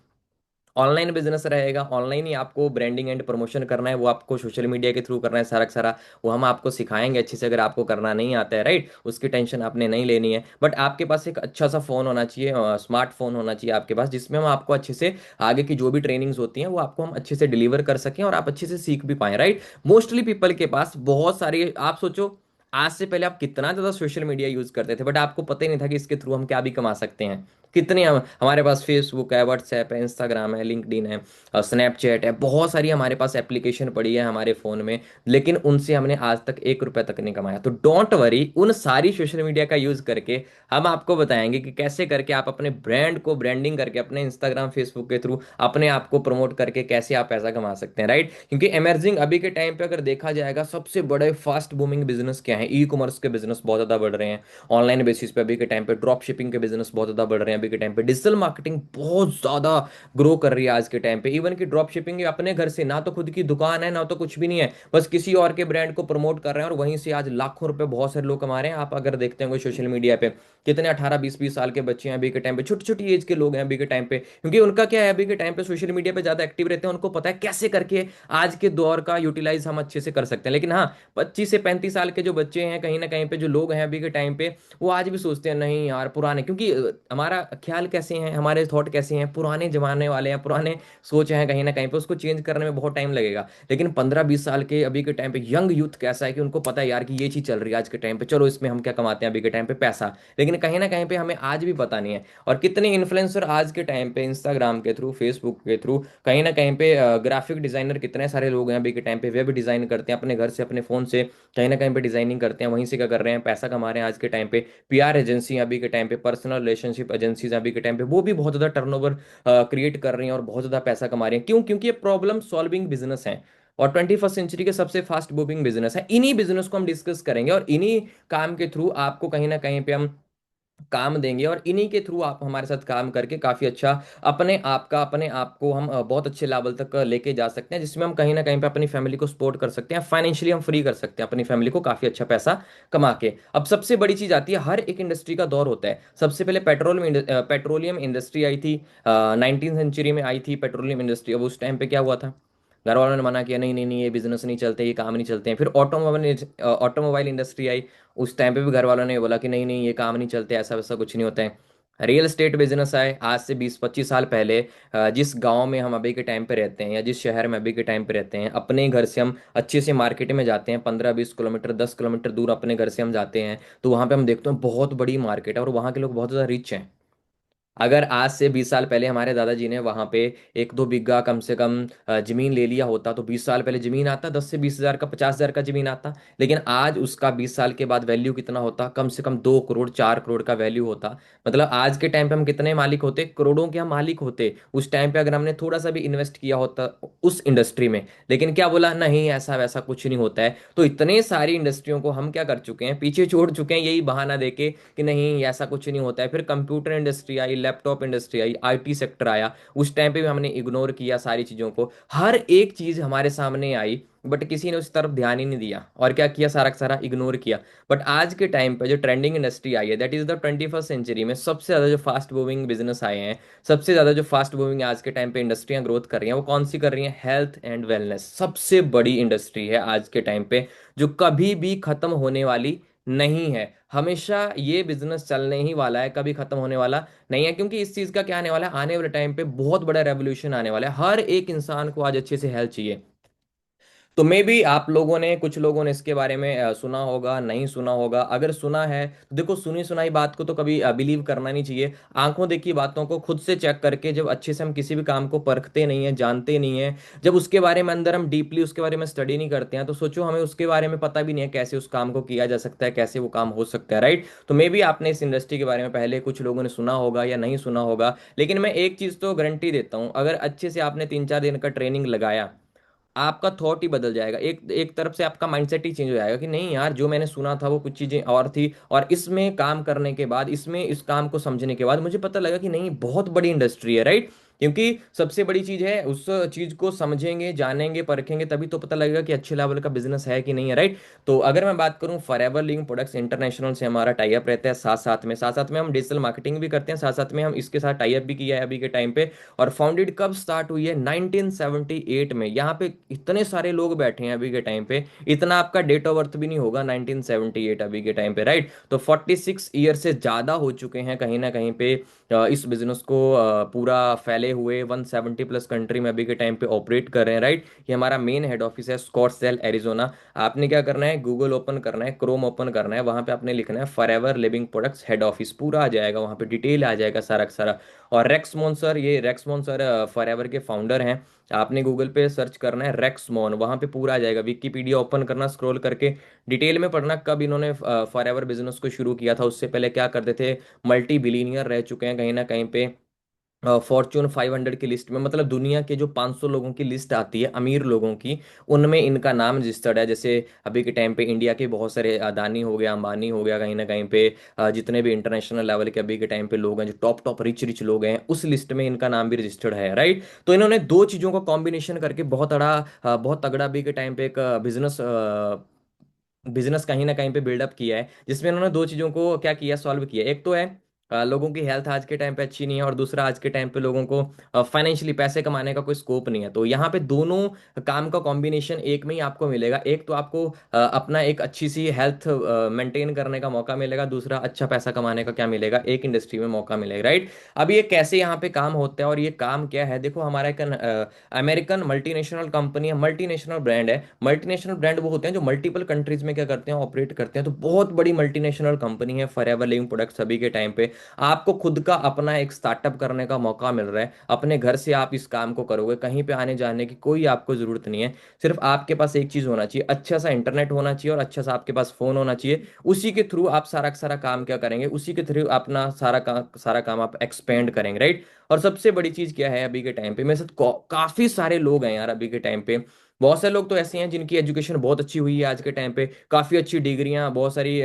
ऑनलाइन बिजनेस रहेगा, ऑनलाइन ही आपको ब्रांडिंग एंड प्रमोशन करना है, वो आपको सोशल मीडिया के थ्रू करना है सारा का सारा। वो हम आपको सिखाएंगे अच्छे से, अगर आपको करना नहीं आता है, राइट, उसकी टेंशन आपने नहीं लेनी है। बट आपके पास एक अच्छा सा फोन होना चाहिए, स्मार्टफोन होना चाहिए आपके पास, जिसमें हम आपको अच्छे से आगे की जो भी ट्रेनिंग्स होती हैं वो आपको हम अच्छे से डिलीवर कर सकें और आप अच्छे से सीख भी पाएं, राइट। मोस्टली पीपल के पास बहुत सारी, आप सोचो आज से पहले आप कितना ज्यादा सोशल मीडिया यूज करते थे, बट आपको पता ही नहीं था कि इसके थ्रू हम क्या भी कमा सकते हैं। कितने हमारे पास फेसबुक है, व्हाट्सएप है, इंस्टाग्राम है, लिंक्डइन है, स्नैपचैट है, बहुत सारी हमारे पास एप्लीकेशन पड़ी है हमारे फ़ोन में। लेकिन उनसे हमने आज तक 1 रुपए तक नहीं कमाया। तो डोंट वरी, उन सारी सोशल मीडिया का यूज़ करके हम आपको बताएंगे कि कैसे करके आप अपने ब्रांड को ब्रांडिंग करके अपने इंस्टाग्राम फेसबुक के थ्रू अपने आप को प्रमोट करके कैसे आप पैसा कमा सकते हैं, राइट। क्योंकि इमर्जिंग अभी के टाइम पे अगर देखा जाएगा, सबसे बड़े फास्ट बूमिंग बिजनेस क्या है, ई कॉमर्स के बिजनेस बहुत ज़्यादा बढ़ रहे हैं ऑनलाइन बेसिस पे। अभी के टाइम पे ड्रॉप शिपिंग के बिजनेस बहुत ज़्यादा बढ़ रहे हैं। अभी के टाइम पे डिजिटल मार्केटिंग बहुत ज़्यादा ग्रो कर रही है आज के टाइम पे। इवन की ड्रॉप शिपिंग अपने घर से, ना तो खुद की दुकान है ना तो कुछ भी नहीं है, बस किसी और के ब्रांड को प्रमोट कर रहे हैं और वहीं से आज लाखों रुपए बहुत सारे लोग कमा रहे हैं। आप अगर देखते होंगे सोशल मीडिया पे, कितने 18 20 20 साल के बच्चे हैं अभी के टाइम पे, छोटी छोटी एज के लोग हैं अभी के टाइम पे। क्योंकि उनका क्या है, अभी के टाइम पे सोशल मीडिया पे ज्यादा एक्टिव रहते हैं, उनको पता है कैसे करके आज के दौर का यूटिलाइज हम अच्छे से कर सकते हैं। लेकिन हाँ, 25 से 35 साल के जो बच्चे हैं, कहीं ना कहीं पे जो लोग हैं अभी के टाइम पे, वो आज भी सोचते हैं नहीं यार पुराने, क्योंकि हमारा ख्याल कैसे हैं, हमारे थॉट कैसे हैं, पुराने जमाने वाले हैं, पुराने सोच हैं, कहीं ना कहीं पे उसको चेंज करने में बहुत टाइम लगेगा। लेकिन 15 20 साल के अभी के टाइम पे यंग यूथ कैसा है कि उनको पता है यार कि ये चीज़ चल रही है आज के टाइम पे, चलो इसमें हम क्या कमाते हैं अभी के टाइम पे, पैसा। लेकिन कहीं ना कहीं पे हमें आज भी पता नहीं है। और कितने इन्फ्लुएंसर आज के टाइम पे इंस्टाग्राम के थ्रू, फेसबुक के थ्रू, कहीं ना कहीं पे ग्राफिक डिजाइनर कितने सारे लोग हैं अभी के टाइम पे, वेब डिजाइन करते हैं अपने घर से अपने फोन से, कहीं ना कहीं पे डिजाइनिंग करते हैं, वहीं से क्या कर रहे हैं, पैसा कमा रहे हैं आज के टाइम पे। पीआर एजेंसी अभी के टाइम पे, पर्सनल रिलेशनशिप एजेंसीज अभी के टाइम पे, वो भी बहुत ज़्यादा टर्नओवर क्रिएट कर रही हैं और बहुत ज़्यादा पैसा कमा रही हैं। क्यों? क्योंकि ये प्रॉब्लम सॉल्विंग बिजनेस है और 21st सेंचुरी के सबसे फास्ट मूविंग बिजनेस है। इन्हीं बिजनेस को हम डिस्कस करेंगे और इन्हीं काम के थ्रू आपको कहीं ना कहीं पे हम काम देंगे, और इन्हीं के थ्रू आप हमारे साथ काम करके काफ़ी अच्छा अपने आप को हम बहुत अच्छे लेवल तक लेके जा सकते हैं, जिसमें हम कहीं ना कहीं पे अपनी फैमिली को सपोर्ट कर सकते हैं, फाइनेंशियली हम फ्री कर सकते हैं अपनी फैमिली को काफ़ी अच्छा पैसा कमा के। अब सबसे बड़ी चीज़ आती है, हर एक इंडस्ट्री का दौर होता है। सबसे पहले पेट्रोलियम इंडस्ट्री आई थी, 19 सेंचुरी में आई थी पेट्रोलियम इंडस्ट्री। अब उस टाइम पे क्या हुआ था, घर वालों ने मना किया, नहीं नहीं नहीं ये बिजनेस नहीं चलते, ये काम नहीं चलते हैं। फिर ऑटोमोबाइल इंडस्ट्री आई। उस टाइम पे भी घर वालों ने बोला कि नहीं नहीं ये काम नहीं चलते, ऐसा वैसा कुछ नहीं होता है। रियल एस्टेट बिजनेस आए आज से 20 25 साल पहले। जिस गांव में हम अभी के टाइम पे रहते हैं या जिस शहर में अभी के टाइम पे रहते हैं, अपने घर से हम अच्छे से मार्केट में जाते हैं, 15 20 किलोमीटर 10 किलोमीटर दूर अपने घर से हम जाते हैं, तो वहाँ पे हम देखते हैं बहुत बड़ी मार्केट है और वहाँ के लोग बहुत ज़्यादा रिच हैं। अगर आज से 20 साल पहले हमारे दादाजी ने वहां पे 1 2 बिग्गा कम से कम जमीन ले लिया होता, तो 20 साल पहले जमीन आता 10 से 20 हजार का, 50 हजार का जमीन आता। लेकिन आज उसका 20 साल के बाद वैल्यू कितना होता, कम से कम 2 करोड़ 4 करोड़ का वैल्यू होता। मतलब आज के टाइम पे हम कितने मालिक होते, करोड़ों के हम मालिक होते उस टाइम पे, अगर हमने थोड़ा सा भी इन्वेस्ट किया होता उस इंडस्ट्री में। लेकिन क्या बोला, नहीं ऐसा वैसा कुछ नहीं होता है। तो इतने सारी इंडस्ट्रियों को हम क्या कर चुके हैं, पीछे छोड़ चुके हैं, यही बहाना देके कि नहीं ऐसा कुछ नहीं होता है। फिर computer industry I, laptop industry I, IT sector आया, उस टाइम पे भी हमने इग्नोर किया सारी चीज़ों को। हर एक चीज़ हमारे सामने आई, बट किसी ने उस तरफ ध्यान ही नहीं दिया और क्या किया, सारा का सारा इग्नोर किया। बट आज के टाइम पे जो ट्रेंडिंग इंडस्ट्री आई है, that is the 21st century में सबसे ज़्यादा जो फास्ट मूविंग बिजनेस आए हैं, सबसे ज़्यादा जो फास्ट मूविंग आज के टाइम पे इंडस्ट्रियां ग्रोथ कर रही हैं, वो कौन सी कर रही हैं, हेल्थ एंड वेलनेस। सबसे बड़ी इंडस्ट्री है आज के टाइम पे, जो कभी भी खत्म होने वाली नहीं है। हमेशा ये बिजनेस चलने ही वाला है, कभी खत्म होने वाला नहीं है। क्योंकि इस चीज का क्या आने वाला है, आने वाले टाइम पे बहुत बड़ा रेवोल्यूशन आने वाला है। हर एक इंसान को आज अच्छे से हेल्थ चाहिए। तो मे भी आप लोगों ने, कुछ लोगों ने इसके बारे में सुना होगा, नहीं सुना होगा। अगर सुना है तो देखो, सुनी सुनाई बात को तो कभी बिलीव करना नहीं चाहिए। आंखों देखी बातों को खुद से चेक करके, जब अच्छे से हम किसी भी काम को परखते नहीं है, जानते नहीं है, जब उसके बारे में अंदर हम डीपली उसके बारे में स्टडी नहीं करते हैं, तो सोचो हमें उसके बारे में पता भी नहीं है कैसे उस काम को किया जा सकता है, कैसे वो काम हो सकता है, राइट। तो मे भी आपने इस इंडस्ट्री के बारे में पहले कुछ लोगों ने सुना होगा या नहीं सुना होगा, लेकिन मैं एक चीज़ तो गारंटी देता हूँ, अगर अच्छे से आपने 3-4 दिन का ट्रेनिंग लगाया, आपका थॉट ही बदल जाएगा। एक एक तरफ से आपका माइंडसेट ही चेंज हो जाएगा कि नहीं यार, जो मैंने सुना था वो कुछ चीजें और थी, और इसमें काम करने के बाद, इसमें इस काम को समझने के बाद मुझे पता लगा कि नहीं, बहुत बड़ी इंडस्ट्री है, राइट। क्योंकि सबसे बड़ी चीज है, उस चीज को समझेंगे, जानेंगे, परखेंगे, तभी तो पता लगेगा कि अच्छे लेवल का बिजनेस है कि नहीं है, राइट। तो अगर मैं बात करूं, फॉरएवर लिविंग प्रोडक्ट्स इंटरनेशनल से हमारा टाई अप रहता है, साथ साथ में हम डिजिटल मार्केटिंग भी करते हैं, साथ साथ में हम इसके साथ टाई अप भी किया है अभी के टाइम पे। और फाउंडेड कब स्टार्ट हुई है? 1978 में। यहाँ पे इतने सारे लोग बैठे हैं अभी के टाइम पे, इतना आपका डेट ऑफ बर्थ भी नहीं होगा 1978 अभी के टाइम पे, राइट। तो 46 ईयर से ज़्यादा हो चुके हैं कहीं ना कहीं पे इस बिजनेस को पूरा फैले हुए, 170 प्लस कंट्री में अभी के टाइम पे ऑपरेट कर रहे हैं, राइट। ये हमारा मेन हेड ऑफिस है स्कॉट्सडेल एरिजोना। आपने क्या करना है, गूगल ओपन करना है, क्रोम ओपन करना है, वहां पे आपने लिखना है forever living products head office, पूरा आ जाएगा, वहां पे डिटेल आ जाएगा सारा का सारा। और रेक्समोन सर, ये रेक्समोन सर फॉरएवर के फाउंडर हैं। आपने गूगल पे सर्च करना है रेक्समोन, वहां पे पूरा आ जाएगा। विकिपीडिया ओपन करना, स्क्रॉल करके डिटेल में पढ़ना कब इन्होंने फॉरएवर बिजनेस को शुरू किया था, उससे पहले क्या करते थे। मल्टी बिलीनियर रह चुके हैं कहीं ना कहीं पे। फॉर्च्यून 500 की लिस्ट में, मतलब दुनिया के जो 500 लोगों की लिस्ट आती है अमीर लोगों की, उनमें इनका नाम रजिस्टर्ड है। जैसे अभी के टाइम पे इंडिया के बहुत सारे अदानी हो गया, अंबानी हो गया, कहीं ना कहीं पे जितने भी इंटरनेशनल लेवल के अभी के टाइम पे लोग हैं, जो टॉप टॉप रिच रिच लोग हैं, उस लिस्ट में इनका नाम भी रजिस्टर्ड है, राइट। तो इन्होंने दो चीज़ों का कॉम्बिनेशन करके बहुत तगड़ा अभी के टाइम पे एक बिजनेस बिजनेस कहीं ना कहीं पे बिल्डअप किया है, जिसमें उन्होंने दो चीज़ों को क्या किया, सॉल्व किया। एक तो है लोगों की हेल्थ आज के टाइम पे अच्छी नहीं है, और दूसरा आज के टाइम पे लोगों को फाइनेंशियली पैसे कमाने का कोई स्कोप नहीं है। तो यहाँ पे दोनों काम का कॉम्बिनेशन एक में ही आपको मिलेगा। एक तो आपको अपना एक अच्छी सी हेल्थ मेंटेन करने का मौका मिलेगा, दूसरा अच्छा पैसा कमाने का क्या मिलेगा, एक इंडस्ट्री में मौका मिलेगा, राइट। अब ये कैसे यहाँ पे काम होता है और ये काम क्या है, देखो हमारा एक अमेरिकन मल्टीनेशनल कंपनी है, मल्टीनेशनल ब्रांड है। मल्टीनेशनल ब्रांड वो होते हैं जो मल्टीपल कंट्रीज में क्या करते हैं, ऑपरेट करते हैं। तो बहुत बड़ी मल्टीनेशनल कंपनी है फॉरएवर लिविंग प्रोडक्ट्स अभी के टाइम पे। आपको खुद का अपना एक स्टार्टअप करने का मौका मिल रहा है, अपने घर से आप इस काम को करोगे, कहीं पे आने जाने की कोई आपको जरूरत नहीं है। सिर्फ आपके पास एक चीज होना चाहिए, अच्छा सा इंटरनेट होना चाहिए, और अच्छा सा आपके पास फोन होना चाहिए। उसी के थ्रू आप सारा का सारा काम क्या करेंगे, उसी के थ्रू अपना सारा काम आप एक्सपेंड करेंगे, राइट। और सबसे बड़ी चीज क्या है अभी के टाइम पे, मेरे साथ काफी सारे लोग हैं यार अभी के टाइम पे। बहुत सारे लोग तो ऐसे हैं जिनकी एजुकेशन बहुत अच्छी हुई है आज के टाइम पे, काफी अच्छी डिग्रियां, बहुत सारी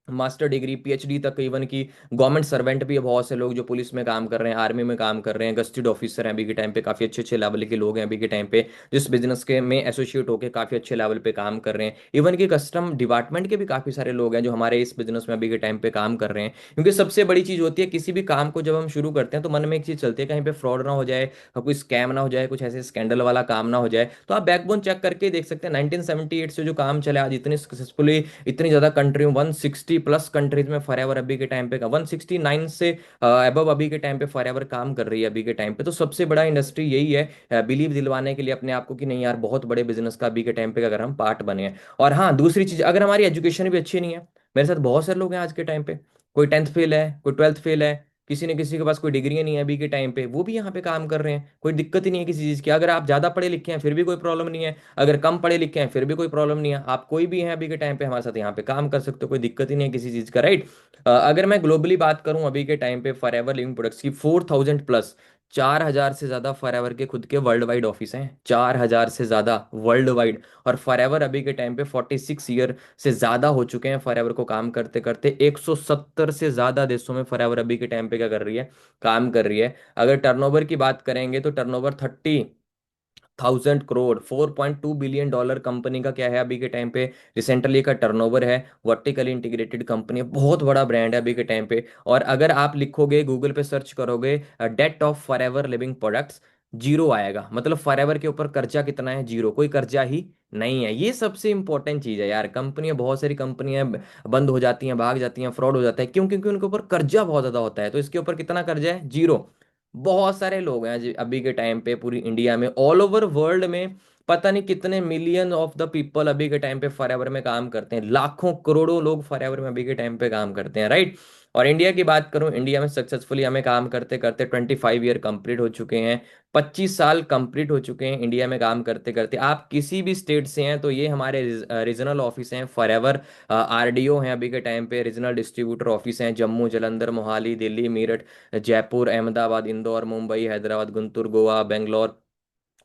मास्टर डिग्री, पीएचडी तक, इवन की गवर्नमेंट सर्वेंट भी है बहुत से लोग, जो पुलिस में काम कर रहे हैं, आर्मी में काम कर रहे हैं, गस्टेड ऑफिसर हैं अभी के टाइम पे, काफी अच्छे अच्छे लेवल के लोग हैं अभी के टाइम पे, जिस बिजनेस के में एसोसिएट होकर काफी अच्छे लेवल पे काम कर रहे हैं। इवन की कस्टम डिपार्टमेंट के भी काफी सारे लोग हैं जो हमारे इस बिजनेस में अभी के टाइम पे काम कर रहे हैं। क्योंकि सबसे बड़ी चीज होती है, किसी भी काम को जब हम शुरू करते हैं तो मन में एक चीज चलती है, कहीं पे फ्रॉड ना हो जाए, कोई स्कैम ना हो जाए, कुछ ऐसे स्कैंडल वाला काम ना हो जाए। तो आप बैकबोन चेक करके देख सकते हैं, 1978 से जो काम चला आज इतनी सक्सेसफुली, इतनी ज्यादा कंट्री, 160 प्लस कंट्रीज में फॉरएवर अभी के टाइम पे का, 169 से अबव अभी के टाइम पे फॉरएवर काम कर रही है अभी के टाइम पे। तो सबसे बड़ा इंडस्ट्री यही है, बिलीव दिलवाने के लिए अपने आप को कि नहीं यार, बहुत बड़े बिजनेस का अभी के टाइम पे अगर हम पार्ट बने हैं। और हाँ, दूसरी चीज, अगर हमारी एजुकेशन भी अच्छी नहीं है, मेरे साथ बहुत सारे लोग हैं आज के टाइम पे, कोई 10th फेल है, कोई 12th फेल है, किसी न किसी के पास कोई डिग्री नहीं है अभी के टाइम पे, वो भी यहाँ पे काम कर रहे हैं, कोई दिक्कत ही नहीं है किसी चीज़ की। अगर आप ज़्यादा पढ़े लिखे हैं फिर भी कोई प्रॉब्लम नहीं है, अगर कम पढ़े लिखे हैं फिर भी कोई प्रॉब्लम नहीं है, आप कोई भी हैं अभी के टाइम पे हमारे साथ यहाँ पे काम कर सकते हो, कोई दिक्कत ही नहीं है किसी चीज़ का, राइट। अगर मैं ग्लोबली बात करूं अभी के टाइम पे फॉरएवर लिविंग प्रोडक्ट्स की, 4000 प्लस, 4000 से ज्यादा फॉरएवर के खुद के वर्ल्ड वाइड ऑफिस हैं, 4000 से ज्यादा वर्ल्ड वाइड। और फॉरएवर अभी के टाइम पे 46 ईयर से ज्यादा हो चुके हैं फॉरएवर को काम करते करते, 170 से ज्यादा देशों में फॉरएवर अभी के टाइम पे क्या कर रही है, काम कर रही है। अगर टर्नओवर की बात करेंगे तो टर्नओवर 30,000 करोड़, $4.2 बिलियन कंपनी का क्या है अभी के टाइम पे, रिसेंटली का टर्नओवर है। वर्टिकली इंटीग्रेटेड कंपनी है, बहुत बड़ा ब्रांड है अभी के टाइम पे। और अगर आप लिखोगे, गूगल पे सर्च करोगे date of forever living products, zero आएगा। मतलब फॉरएवर के ऊपर कर्जा कितना है, जीरो, कोई कर्जा ही नहीं है। ये सबसे इंपॉर्टेंट चीज है यार। कंपनियां, बहुत सारी कंपनियां बंद हो जाती हैं, भाग जाती हैं, फ्रॉड हो जाता है, क्यों? क्योंकि उनके ऊपर कर्जा बहुत ज्यादा होता है। तो इसके ऊपर कितना कर्जा है, जीरो। बहुत सारे लोग हैं अभी के टाइम पे पूरी इंडिया में, ऑल ओवर वर्ल्ड में पता नहीं कितने मिलियन ऑफ द पीपल अभी के टाइम पे फॉरएवर में काम करते हैं, लाखों करोड़ों लोग फॉरएवर में अभी के टाइम पे काम करते हैं, राइट। और इंडिया की बात करूं, इंडिया में सक्सेसफुली हमें काम करते करते 25 ईयर कंप्लीट हो चुके हैं। 25 साल कंप्लीट हो चुके हैं इंडिया में काम करते करते। आप किसी भी स्टेट से हैं तो ये हमारे रीजनल ऑफिस हैं फॉरएवर। आरडीओ हैं अभी के टाइम पे, रीजनल डिस्ट्रीब्यूटर ऑफिस हैं जम्मू, जालंधर, मोहाली, दिल्ली, मेरठ, जयपुर, अहमदाबाद, इंदौर, मुंबई, हैदराबाद, गुंटूर, गोवा, बेंगलोर,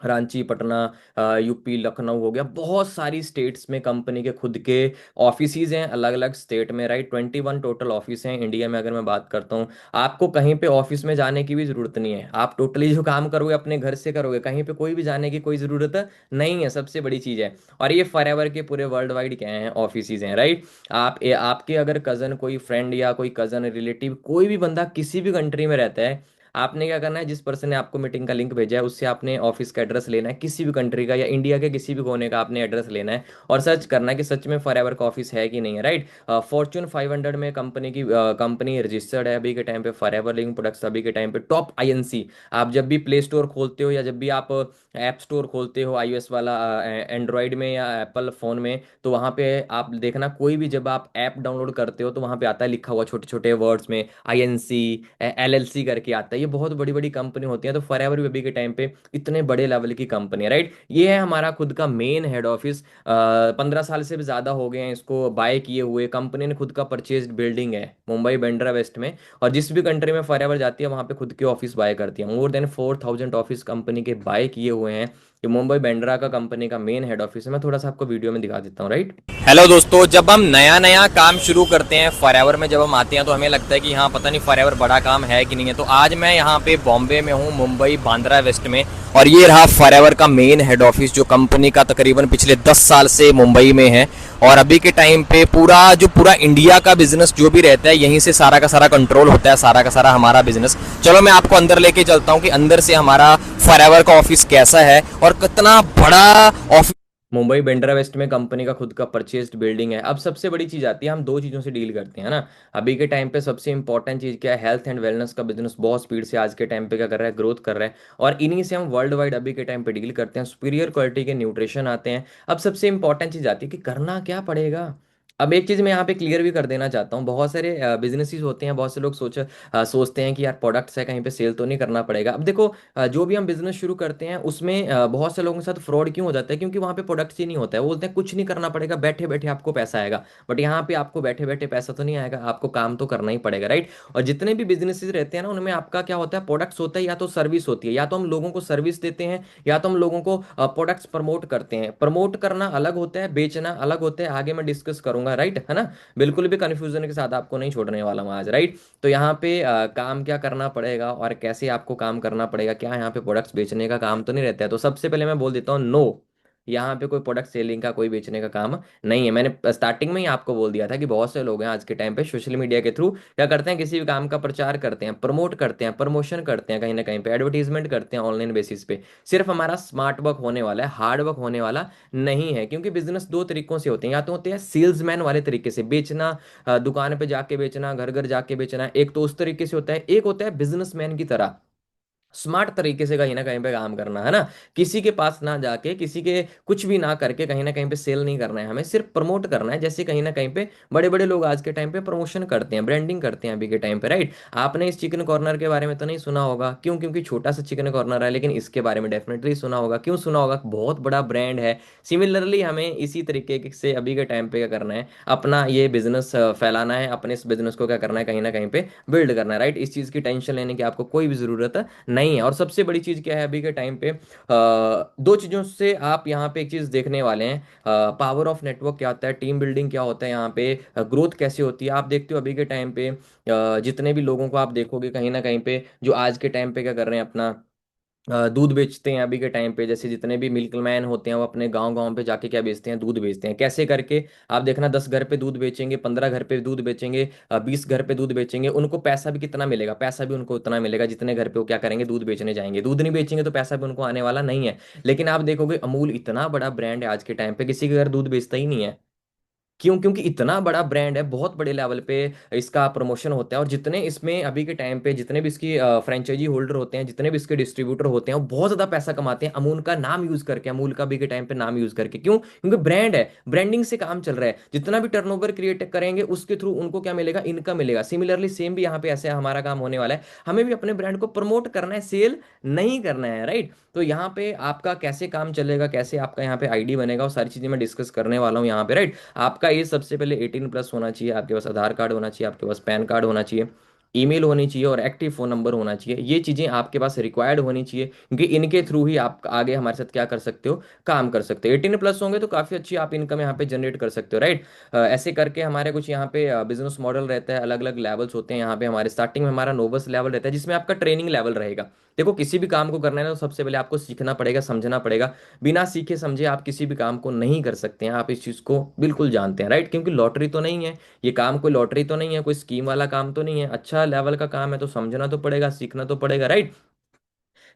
रांची, पटना, यूपी, लखनऊ हो गया। बहुत सारी स्टेट्स में कंपनी के खुद के ऑफिसेज हैं अलग अलग स्टेट में, राइट। 21 टोटल ऑफिस हैं इंडिया में। अगर मैं बात करता हूँ, आपको कहीं पे ऑफिस में जाने की भी जरूरत नहीं है। आप टोटली जो काम करोगे अपने घर से करोगे, कहीं पे कोई भी जाने की कोई जरूरत नहीं है, सबसे बड़ी चीज़ है। और ये फॉरएवर के पूरे वर्ल्ड वाइड क्या हैं, ऑफिसेज हैं, राइट। आपके अगर कजन, कोई फ्रेंड या कोई कजन रिलेटिव, कोई भी बंदा किसी भी कंट्री में रहता है, आपने क्या करना है, जिस पर्सन ने आपको मीटिंग का लिंक भेजा है उससे आपने ऑफिस का एड्रेस लेना है, किसी भी कंट्री का या इंडिया के किसी भी कोने का आपने एड्रेस लेना है, और सर्च करना है कि सच में फॉरएवर का ऑफिस है कि नहीं है, राइट। फॉर्च्यून 500 में कंपनी रजिस्टर्ड है अभी के टाइम पे, फॉरएवर लिविंग प्रोडक्ट्स अभी के टाइम पे टॉप आईएनसी। आप जब भी प्ले स्टोर खोलते हो या जब भी आप ऐप स्टोर खोलते हो, आईओएस वाला, एंड्रॉयड में या एप्पल फोन में, तो वहाँ पे आप देखना, कोई भी जब आप ऐप डाउनलोड करते हो तो वहाँ पे आता है लिखा हुआ छोटे छोटे वर्ड्स में आईएनसी, एलएलसी करके आता है। ये बहुत बड़ी बड़ी कंपनी होती है। तो फॉरएवर भी अभी के टाइम पे इतने बड़े लेवल की कंपनी है, राइट। ये है हमारा खुद का मेन हेड ऑफिस। 15 साल से भी ज़्यादा हो गए हैं इसको बाय किए हुए। कंपनी ने खुद का परचेज बिल्डिंग है मुंबई बांद्रा वेस्ट में। और जिस भी कंट्री में फॉरएवर जाती है वहाँ पे खुद के ऑफिस बाय करती है। मोर देन 4000 ऑफिस कंपनी के बाय किए हुए हैं। ये मुंबई बांद्रा का कंपनी का मेन हेड ऑफिस है। मैं थोड़ा सा आपको वीडियो में दिखा देता हूँ, राइट। हेलो दोस्तों, जब हम नया नया काम शुरू करते हैं फॉरएवर में, जब हम आते हैं तो हमें लगता है कि हाँ पता नहीं फॉरएवर बड़ा काम है कि नहीं है। तो आज मैं यहाँ पे बॉम्बे में हूँ, मुंबई बांद्रा वेस्ट में। और ये रहा फॉरएवर का मेन हेड ऑफिस, जो कंपनी का तकरीबन पिछले 10 साल से मुंबई में है। और अभी के टाइम पे पूरा इंडिया का बिजनेस जो भी रहता है यहीं से सारा का सारा कंट्रोल होता है, सारा का सारा हमारा बिजनेस। चलो मैं आपको अंदर लेके चलता हूँ कि अंदर से हमारा फॉरएवर का ऑफिस कैसा है और कितना बड़ा ऑफिस। मुंबई बांद्रा वेस्ट में कंपनी का खुद का परचेस्ड बिल्डिंग है। अब सबसे बड़ी चीज आती है, हम दो चीजों से डील करते हैं ना अभी के टाइम पे। सबसे इंपॉर्टेंट चीज क्या है, हेल्थ एंड वेलनेस का बिजनेस बहुत स्पीड से आज के टाइम पे क्या कर रहा है, ग्रोथ कर रहा है। और इन्हीं से हम वर्ल्ड वाइड अभी के टाइम पे डील करते हैं। सुपीरियर क्वालिटी के न्यूट्रिशन आते हैं। अब सबसे इंपॉर्टेंट चीज आती है कि करना क्या पड़ेगा। अब एक चीज मैं यहाँ पे क्लियर भी कर देना चाहता हूँ, बहुत सारे बिजनेसेस होते हैं, बहुत से लोग सोचते हैं कि यार प्रोडक्ट्स है कहीं पे सेल तो नहीं करना पड़ेगा। अब देखो, जो भी हम बिजनेस शुरू करते हैं उसमें बहुत से लोगों के साथ फ्रॉड क्यों हो जाता है, क्योंकि वहाँ पे प्रोडक्ट्स ही नहीं होता है। वो बोलते हैं कुछ नहीं करना पड़ेगा, बैठे बैठे आपको पैसा आएगा। बट यहाँ पे आपको बैठे बैठे पैसा तो नहीं आएगा, आपको काम तो करना ही पड़ेगा, राइट। और जितने भी बिजनेसेस रहते हैं ना उनमें आपका क्या होता है, प्रोडक्ट्स होता है या तो सर्विस होती है। या तो हम लोगों को सर्विस देते हैं या तो हम लोगों को प्रोडक्ट्स प्रमोट करते हैं। प्रमोट करना अलग होता है, बेचना अलग होता है, आगे मैं डिस्कस करूंगा, राइट, है ना। बिल्कुल भी कंफ्यूजन के साथ आपको नहीं छोड़ने वाला हूं आज, राइट। तो यहाँ पे काम क्या करना पड़ेगा और कैसे आपको काम करना पड़ेगा, क्या यहाँ पे प्रोडक्ट्स बेचने का काम तो नहीं रहता है। तो सबसे पहले मैं बोल देता हूँ, नो, यहाँ पे कोई प्रोडक्ट सेलिंग का, कोई बेचने का काम नहीं है। मैंने स्टार्टिंग में ही आपको बोल दिया था कि बहुत से लोग हैं आज के टाइम पे सोशल मीडिया के थ्रू क्या करते हैं, किसी भी काम का प्रचार करते हैं, प्रमोट करते हैं, प्रमोशन करते हैं, कहीं ना कहीं पे एडवर्टीजमेंट करते हैं ऑनलाइन बेसिस पे। सिर्फ हमारा स्मार्ट वर्क होने वाला है, हार्ड वर्क होने वाला नहीं है। क्योंकि बिजनेस दो तरीकों से होते हैं, या तो होते हैं सेल्समैन वाले तरीके से बेचना, दुकान पे जाके बेचना, घर घर जाके बेचना, एक तो उस तरीके से होता है। एक होता है बिजनेसमैन की तरह स्मार्ट तरीके से कहीं ना कहीं पे काम करना, है ना। किसी के पास ना जाके, किसी के कुछ भी ना करके कहीं ना कहीं पे सेल नहीं करना है, हमें सिर्फ प्रमोट करना है। जैसे कहीं ना कहीं पे बड़े बड़े लोग आज के टाइम पे प्रमोशन करते हैं, ब्रांडिंग करते हैं अभी के टाइम पे, राइट। आपने इस चिकन कॉर्नर के बारे में तो नहीं सुना होगा, क्यों, क्योंकि छोटा सा चिकन कॉर्नर है, लेकिन इसके बारे में डेफिनेटली सुना होगा। क्यों सुना होगा, बहुत बड़ा ब्रांड है। सिमिलरली हमें इसी तरीके से अभी के टाइम पे क्या करना है, अपना ये बिजनेस फैलाना है, अपने इस बिजनेस को क्या करना है, कहीं ना कहीं पे बिल्ड करना है, राइट। इस चीज़ की टेंशन लेने की आपको कोई भी जरूरत नहीं है। और सबसे बड़ी चीज क्या है अभी के टाइम पे, दो चीजों से आप यहाँ पे एक चीज देखने वाले हैं, पावर ऑफ नेटवर्क क्या होता है, टीम बिल्डिंग क्या होता है, यहाँ पे ग्रोथ कैसे होती है। आप देखते हो अभी के टाइम पे जितने भी लोगों को आप देखोगे कहीं ना कहीं पे, जो आज के टाइम पे क्या कर रहे हैं, अपना दूध बेचते हैं अभी के टाइम पे। जैसे जितने भी मिल्कमैन होते हैं वो अपने गांव गांव पे जाके क्या बेचते हैं, दूध बेचते हैं। कैसे करके, आप देखना, 10 घर पे दूध बेचेंगे, 15 घर पे दूध बेचेंगे, 20 घर पे दूध बेचेंगे, उनको पैसा भी कितना मिलेगा, पैसा भी उनको उतना मिलेगा जितने घर पे वो क्या करेंगे, दूध बेचने जाएंगे। दूध नहीं बेचेंगे तो पैसा भी उनको आने वाला नहीं है। लेकिन आप देखोगे अमूल इतना बड़ा ब्रांड है आज के टाइम पे, किसी के घर दूध बेचता ही नहीं है। क्यों? क्योंकि इतना बड़ा ब्रांड है, बहुत बड़े लेवल पे इसका प्रमोशन होता है, और जितने इसमें अभी के टाइम पे जितने भी इसकी फ्रेंचाइजी होल्डर होते हैं, जितने भी इसके डिस्ट्रीब्यूटर होते हैं, वो बहुत ज्यादा पैसा कमाते हैं अमूल का नाम यूज करके, अमूल का अभी के टाइम पे नाम यूज करके। क्यों? क्योंकि ब्रांड है, ब्रांडिंग से काम चल रहा है, जितना भी टर्नओवर क्रिएट करेंगे उसके थ्रू उनको क्या मिलेगा? इनकम मिलेगा। सिमिलरली सेम भी यहाँ पे ऐसे हमारा काम होने वाला है, हमें भी अपने ब्रांड को प्रमोट करना है, सेल नहीं करना है, राइट? तो यहाँ पे आपका कैसे काम चलेगा, कैसे आपका यहाँ पे आईडी बनेगा, वो सारी चीजें मैं डिस्कस करने वाला हूँ यहाँ पे, राइट? आपका एज सबसे पहले 18+ होना चाहिए, आपके पास आधार कार्ड होना चाहिए, आपके पास पैन कार्ड होना चाहिए, ईमेल होनी चाहिए, और एक्टिव फोन नंबर होना चाहिए। ये चीज़ें आपके पास रिक्वायर्ड होनी चाहिए, क्योंकि इनके थ्रू ही आप आगे हमारे साथ क्या कर सकते हो? काम कर सकते हो। 18+ होंगे तो काफ़ी अच्छी आप इनकम यहाँ पे जनरेट कर सकते हो, राइट? ऐसे करके हमारे कुछ यहाँ पे बिजनेस मॉडल रहता है, अलग अलग लेवल्स होते हैं यहाँ पे। हमारे स्टार्टिंग में हमारा नोबस लेवल रहता है, जिसमें आपका ट्रेनिंग लेवल रहेगा। देखो, किसी भी काम को करना है ना, तो सबसे पहले आपको सीखना पड़ेगा, समझना पड़ेगा। बिना सीखे समझे आप किसी भी काम को नहीं कर सकते हैं, आप इस चीज़ को बिल्कुल जानते हैं, राइट? क्योंकि लॉटरी तो नहीं है, ये काम कोई लॉटरी तो नहीं है, कोई स्कीम वाला काम तो नहीं है, अच्छा लेवल का काम है, तो समझना तो पड़ेगा, सीखना तो पड़ेगा, राइट?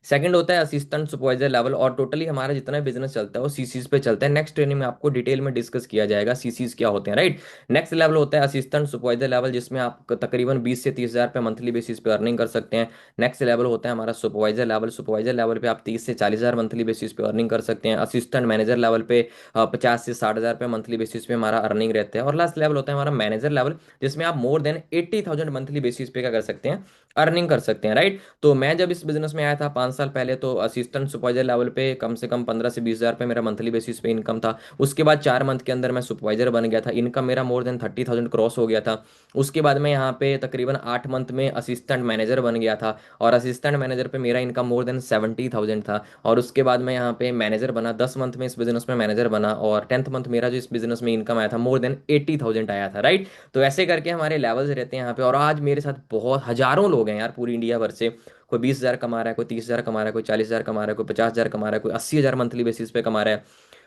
सेकंड होता है असिस्टेंट सुपरवाइजर लेवल, और टोटली हमारा जितना बिजनेस चलता है वो सीसीज पे चलता है। नेक्स्ट ट्रेनिंग में आपको डिटेल में डिस्कस किया जाएगा सीसीज क्या होते हैं, राइट? नेक्स्ट लेवल होता है असिस्टेंट सुपरवाइजर लेवल, जिसमें आप तकरीबन 20 से 30 हज़ार पे मंथली बेसिस पे अर्निंग कर सकते हैं। नेक्स्ट लेवल होता है हमारा सुपरवाइजर लेवल, सुपरवाइजर लेवल पे आप 30 से 40 हज़ार मंथली बेसिस पे अर्निंग कर सकते हैं। असिस्टेंट मैनेजर लेवल पे 50 से 60 हज़ार पे मंथली बेसिस पे हमारा अर्निंग रहता है। और लास्ट लेवल होता है हमारा मैनेजर लेवल, जिसमें आप मोर देन 80,000 मंथली बेसिस पे क्या कर सकते हैं? अर्निंग कर सकते हैं, राइट? तो मैं जब इस बिजनेस में आया था 5 साल पहले, तो असिस्टेंट सुपरवाइजर लेवल पे कम से कम 15 से 20 हज़ार पे मेरा मंथली बेसिस पे इनकम था। उसके बाद 4 मंथ के अंदर मैं सुपरवाइजर बन गया था, इनकम मेरा मोर देन 30,000 क्रॉस हो गया था। उसके बाद मैं यहाँ पे तकरीबन 8 मंथ में असिस्टेंट मैनेजर बन गया था, और असिस्टेंट मैनेजर पे मेरा इनकम मोर देन 70,000 था। और उसके बाद मैं यहाँ पे मैनेजर बना, 10 मंथ में इस बिजनेस में मैनेजर बना, और 10th मंथ मेरा जो इस बिजनेस में इनकम आया था मोर देन 80,000 आया था, राइट? तो ऐसे करके हमारे लेवल्स रहते हैं यहाँ पे। और आज मेरे साथ बहुत हजारों लोग हैं यार, पूरी इंडिया भर से। कोई 20 हज़ार कमा रहा है, कोई 30 हज़ार कमा रहा है, कोई 40 हज़ार कमा रहा है, कोई 50 हज़ार कमा रहा है, कोई 80 हज़ार मंथली बेसिस पे कमा रहा है,